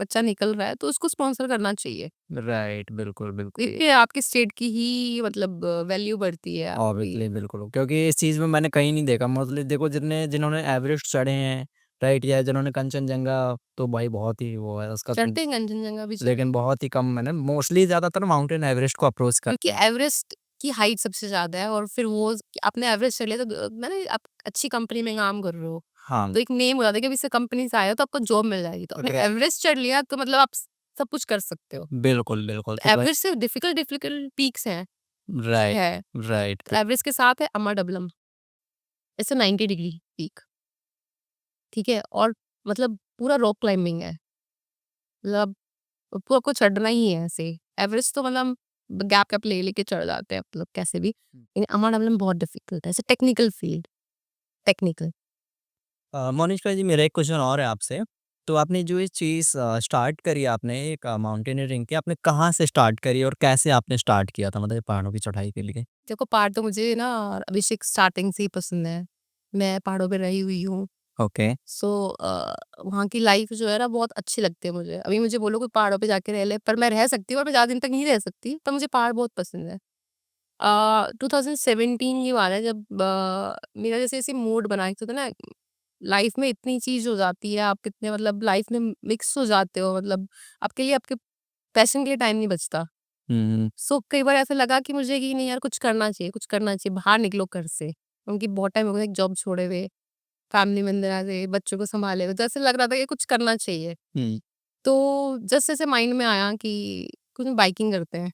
बच्चा निकल रहा है तो उसको स्पॉन्सर करना चाहिए। राइट, बिल्कुल, बिल्कुल। इससे आपकी स्टेट की ही मतलब वैल्यू बढ़ती है आपकी। ऑब्वियसली बिल्कुल, क्योंकि इस चीज़ में मैंने कहीं नहीं देखा मोस्टली देखो जिन्होंने एवरेस्ट चढ़े हैं, राइट या जिन्होंने कंचनजंगा तो भाई बहुत ही वो है उसका चढ़ते हैं कंचनजंगा भी चढ़े। लेकिन बहुत ही कम मैंने मोस्टली ज़्यादातर माउंटेन एवरेस्ट को अप्रोच क्योंकि करते हैं। एवरेस्ट की हाइट सबसे ज़्यादा है और फिर वो आपने एवरेस्ट चढ़ लिया तो मैंने आप अच्छी कंपनी में काम कर रहे हो, हाँ, तो एक नेम हो जाता है कि अभी इससे कंपनी से आए हो तो आपको जॉब मिल जाएगी। तो आपने रे एवरेस्ट चढ़ लिया तो मतलब आप सब कुछ कर सकते हो। बिल्कुल, बिल्कुल तो तो वही एवरेस्ट से डिफिकल्ट पीक्स हैं राइट, है। राइट तो एवरेस्ट के साथ है अमरडबलम, इट्स अ 90 डिग्री पीक, ठीक है? और मतलब पूरा रॉक क्लाइंबिंग है, मतलब आपको आपको चढ़ना ही है ऐसे। एवरेस्ट तो मतलब गैप-वैप ले लेके चढ़ जाते हैं मतलब कैसे भी। लेकिन अमरडबलम बहुत डिफिकल्ट है, it's a technical field, technical. Monika जी मेरा एक क्वेश्चन और है आपसे। तो आपने जो ये चीज़ स्टार्ट करी आपने एक माउंटेनियरिंग की आपने कहाँ से स्टार्ट करी और कैसे आपने स्टार्ट किया था मतलब ये पहाड़ों की चढ़ाई के लिए? देखो पहाड़ तो मुझे ना अभिषेक स्टार्टिंग से ही पसंद है। मैं पहाड़ों पे रही हुई हूँ। ओके, सो वहाँ की लाइफ जो है ना बहुत अच्छी लगती है मुझे। अभी मुझे बोलो कोई पहाड़ों पे जाके रह ले पर मैं रह सकती हूँ और मैं ज़्यादा दिन तक नहीं रह सकती, पर मुझे पहाड़ बहुत पसंद है। 2017 की बात है जब मेरा जैसे ऐसे मूड बना एक होता है ना लाइफ में इतनी चीज हो जाती है आप कितने मतलब लाइफ में मिक्स हो जाते हो मतलब आपके लिए आपके पैशन के लिए टाइम नहीं बचता। हुँ, सो कई बार ऐसा लगा कि मुझे कि नहीं यार कुछ करना चाहिए बाहर निकलो घर से उनकी बहुत टाइम हो गया एक जॉब छोड़े हुए फैमिली में अंदर आ गए बच्चों को संभाले हुए तो ऐसे लग रहा था कि कुछ करना चाहिए। हुँ, तो जस्ट ऐसे माइंड में आया कि कुछ बाइकिंग करते हैं।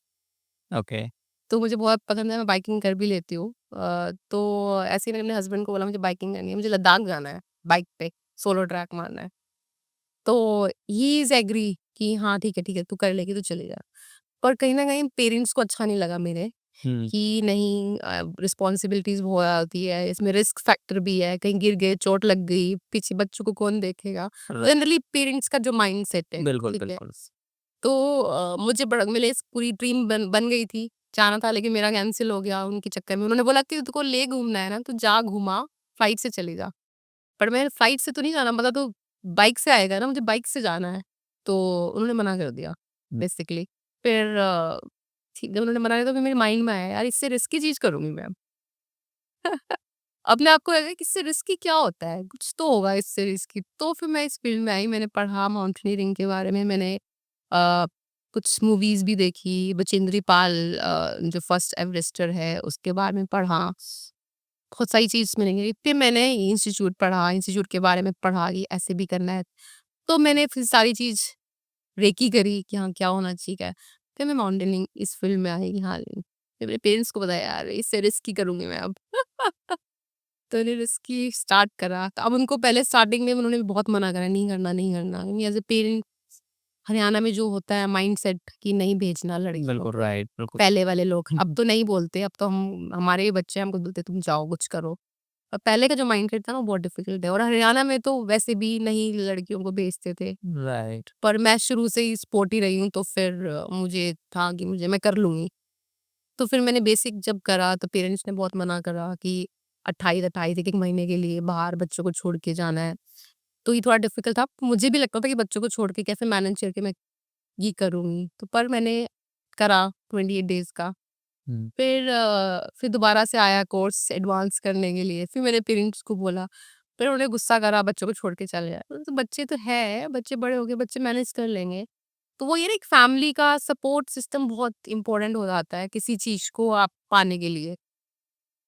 ओके, तो मुझे बहुत पसंद है, मैं बाइकिंग कर भी लेती हूँ। तो ऐसे ही मैंने अपने हस्बैंड को बोला मुझे बाइकिंग करनी है, मुझे लद्दाख जाना है बाइक पे, सोलो ट्रैक मारना है। तो ही इज़ एग्री कि हाँ, ठीक है, तू कर लेगी तो चले जा। पर कहीं न कहीं पेरेंट्स को अच्छा नहीं लगा मेरे हुँ, कि नहीं रिस्पॉन्सिबिलिटीज़ बहुत आती है, इसमें रिस्क फैक्टर भी है, कहीं गिर गए, चोट लग गई, पीछे बच्चों को कौन देखेगा? र जनरली पेरेंट्स का जो माइंडसेट है, बिल्कुल, ठीक है? बिल्कुल। तो मुझे बड़ा मेरे इस पूरी ड्रीम बन गई थी, जाना था लेकिन मेरा कैंसल हो गया उनके चक्कर में। उन्होंने बोला कि तेरे को ले घूमना है ना, तो जा घुमा, फ्लाइट से चली जा। पर मैं फ्लाइट से तो नहीं जाना मतलब तो बाइक से आएगा ना, मुझे बाइक से जाना है। तो उन्होंने मना कर दिया हुँ, बेसिकली। फिर ठीक जब उन्होंने मना किया तो फिर मेरे माइंड में आया यार इससे रिस्की चीज़ करूँगी मैं। अपने आप को लगा कि इससे रिस्की क्या होता है? कुछ तो होगा इससे रिस्की। तो फिर मैं इस फील्ड में आई, मैंने पढ़ा माउंटेनियरिंग के बारे में, मैंने अ, कुछ मूवीज़ भी देखी, बचेंद्री पाल जो फर्स्ट एवरेस्टर है उसके बारे में पढ़ा। बहुत सारी चीज़ मिलेंगी। फिर मैंने इंस्टीट्यूट पढ़ा, इंस्टीट्यूट के बारे में पढ़ा कि ऐसे भी करना है। तो मैंने फिर सारी चीज़ रेकी करी कि हाँ, क्या होना चाहिए क्या है। फिर मैं माउंटेनियरिंग इस फील्ड में आई कि हाँ, फिर मेरे पेरेंट्स को बताया यार इससे रिस्की करूँगी मैं अब। तो मैंने रिस्की स्टार्ट करा। तो अब उनको पहले स्टार्टिंग में उन्होंने भी बहुत मना करा, नहीं करना, नहीं करना। क्योंकि एज़ अ पेरेंट हरियाणा में जो होता है माइंडसेट कि नहीं भेजना लड़कियों बिल्कुल को, राइट, बिल्कुल। पहले वाले लोग। हुँ, अब तो नहीं बोलते, अब तो हम हमारे ही बच्चे हैं, हमको बोलते तुम जाओ कुछ करो। और पहले का जो माइंडसेट था ना वो बहुत डिफिकल्ट है और हरियाणा में तो वैसे भी नहीं लड़कियों को भेजते थे। राइट, पर मैं शुरू से ही स्पोर्टी रही हूँ तो फिर मुझे था कि मुझे मैं कर लूँगी। तो फिर मैंने बेसिक जब करा तो पेरेंट्स ने बहुत मना करा कि 28-28 एक-एक महीने के लिए बाहर बच्चों को छोड़ के जाना है। तो ये थोड़ा डिफिकल्ट था। मुझे भी लगता था कि बच्चों को छोड़ के कैसे मैनेज करके मैं ये करूँगी। तो पर मैंने करा 28 डेज़ का। हुँ, फिर दोबारा से आया कोर्स एडवांस करने के लिए। फिर मेरे पेरेंट्स को बोला, फिर उन्होंने गुस्सा करा बच्चों को छोड़ के चले जाए। तो बच्चे तो हैं, बच्चे बड़े हो गए, बच्चे मैनेज कर लेंगे। तो वो ये ना एक फैमिली का सपोर्ट सिस्टम बहुत इम्पोर्टेंट हो जाता है किसी चीज़ को आप पाने के लिए।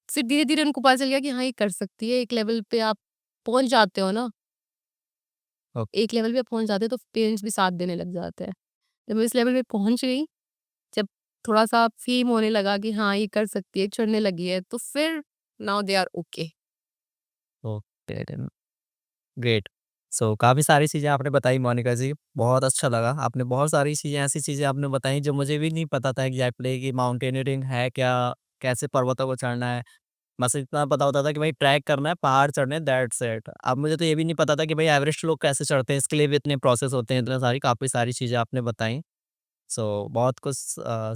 फिर धीरे-धीरे उनको पता चल गया कि हाँ, ये कर सकती है। एक लेवल पे आप पहुँच जाते हो ना, ओके, एक लेवल पे पहुँच जाते हो तो पेरेंट्स भी साथ देने लग जाते हैं। जब मैं इस लेवल पे पहुँच गई, जब थोड़ा-सा फ़ेम होने लगा कि हाँ, ये कर सकती है, चढ़ने लगी है, तो फिर now they are okay. Okay then great. So काफ़ी सारी चीज़ें आपने बताई मोनिका जी, बहुत अच्छा लगा। आपने बहुत सारी चीज़ें ऐसी चीज़ें आपने बताई जो मुझे भी नहीं पता था एग्ज़ैक्टली कि माउंटेनियरिंग है क्या? कैसे पर्वतों को चढ़ना है? बस इतना पता होता था कि भाई ट्रैक करना है, पहाड़ चढ़ने हैं, दैट्स इट। अब मुझे तो ये भी नहीं पता था कि भाई एवरेस्ट लोग कैसे चढ़ते हैं, इसके लिए भी इतने प्रोसेस होते हैं, इतने सारी काफ़ी सारी चीज़ें आपने बताई। सो बहुत कुछ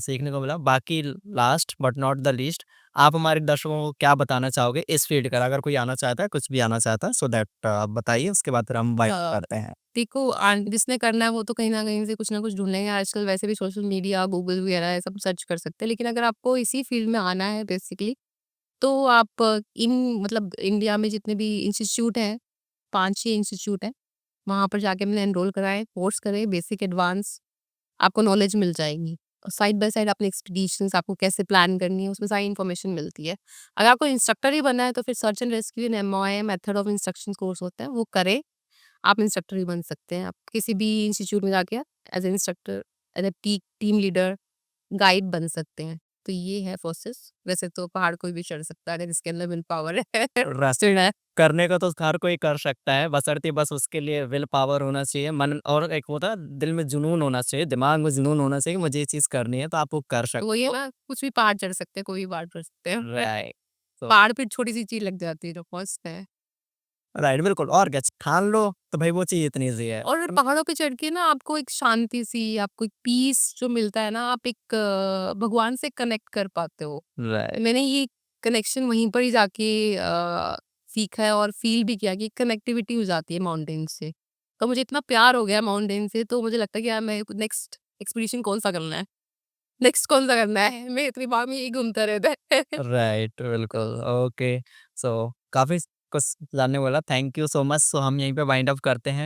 सीखने को मिला। बाकी last but not the least आप हमारे दर्शकों को क्या बताना चाहोगे इस फ़ील्ड का? अगर कोई आना चाहता है, कुछ भी आना चाहता है सो दैट आप बताइए उसके बाद फिर हम वाइंड अ, करते हैं। देखो जिसने करना है वो तो कहीं न कहीं से कुछ ना कुछ ढूँढेंगे। आजकल वैसे भी सोशल मीडिया, गूगल वगैरह ये सब सर्च कर सकते हैं। लेकिन अगर आपको इसी फ़ील्ड में आना है बेसिकली तो आप इन मतलब इंडिया में जितने भी इंस्टीट्यूट हैं, 5-6 इंस्टीट्यूट हैं, वहाँ पर जाके अपने एनरोल कराएँ, कोर्स करें, बेसिक, एडवांस, आपको नॉलेज मिल जाएगी। और साइड बाय साइड अपने एक्सपीडिशंस आपको कैसे प्लान करनी है, उसमें सारी इन्फॉर्मेशन मिलती है। अगर आपको इंस्ट्रक्टर ही बनना है, तो फिर search and rescue and MOI method of instruction course होता है, वो करें, आप इंस्ट्रक्टर भी बन सकते हैं। आप किसी भी इंस्टीट्यूट में जाके as a instructor, as a team leader, guide बन सकते हैं। तो ये है प्रोसेस। वैसे तो पहाड़ कोई भी चढ़ सकता है अगर जिसके अंदर विल पावर है। रस चिढ़ा है। करने को तो हर कोई कर सकता है, बशर्ते बस उसके लिए विल पावर होना चाहिए, मन और एक होता है दिल में जुनून होना चाहिए, दिमाग में जुनून होना चाहिए कि मुझे ये चीज़ करनी है, तो आप वो कर तो सकते वही है हो। ना, कुछ भी पहाड़ चढ़ सकते हैं, कोई भी पहाड़ चढ़ सकते हैं। राइट। तो पहाड़ पे छोटी-सी चीज़ लग जाती है जो मस्त है। राइट बिल्कुल और क्या ठान लो तो भाई वो चीज़ इतनी सी है। और पहाड़ों पे चढ़ के ना आपको एक शांति-सी, आपको एक पीस जो मिलता है ना, आप एक भगवान से कनेक्ट कर पाते हो। राइट। मैंने ये कनेक्शन वहीं पर ही जाके सीखा है और फ़ील भी किया कि कनेक्टिविटी हो जाती है माउंटेन से। तो मुझे इतना प्यार हो गया माउंटेन से, तो मुझे लगता है कि यार मैं नेक्स्ट एक्सपीडिशन कौन-सा करना है। नेक्स्ट कौन सा करना है, मेरे दिमाग में यही घूमता रहता है। राइट, बिल्कुल, ओके। सो काफ़ी कुछ जानने को मिला, थैंक यू सो मच। सो हम यहीं पे वाइंड अप करते हैं।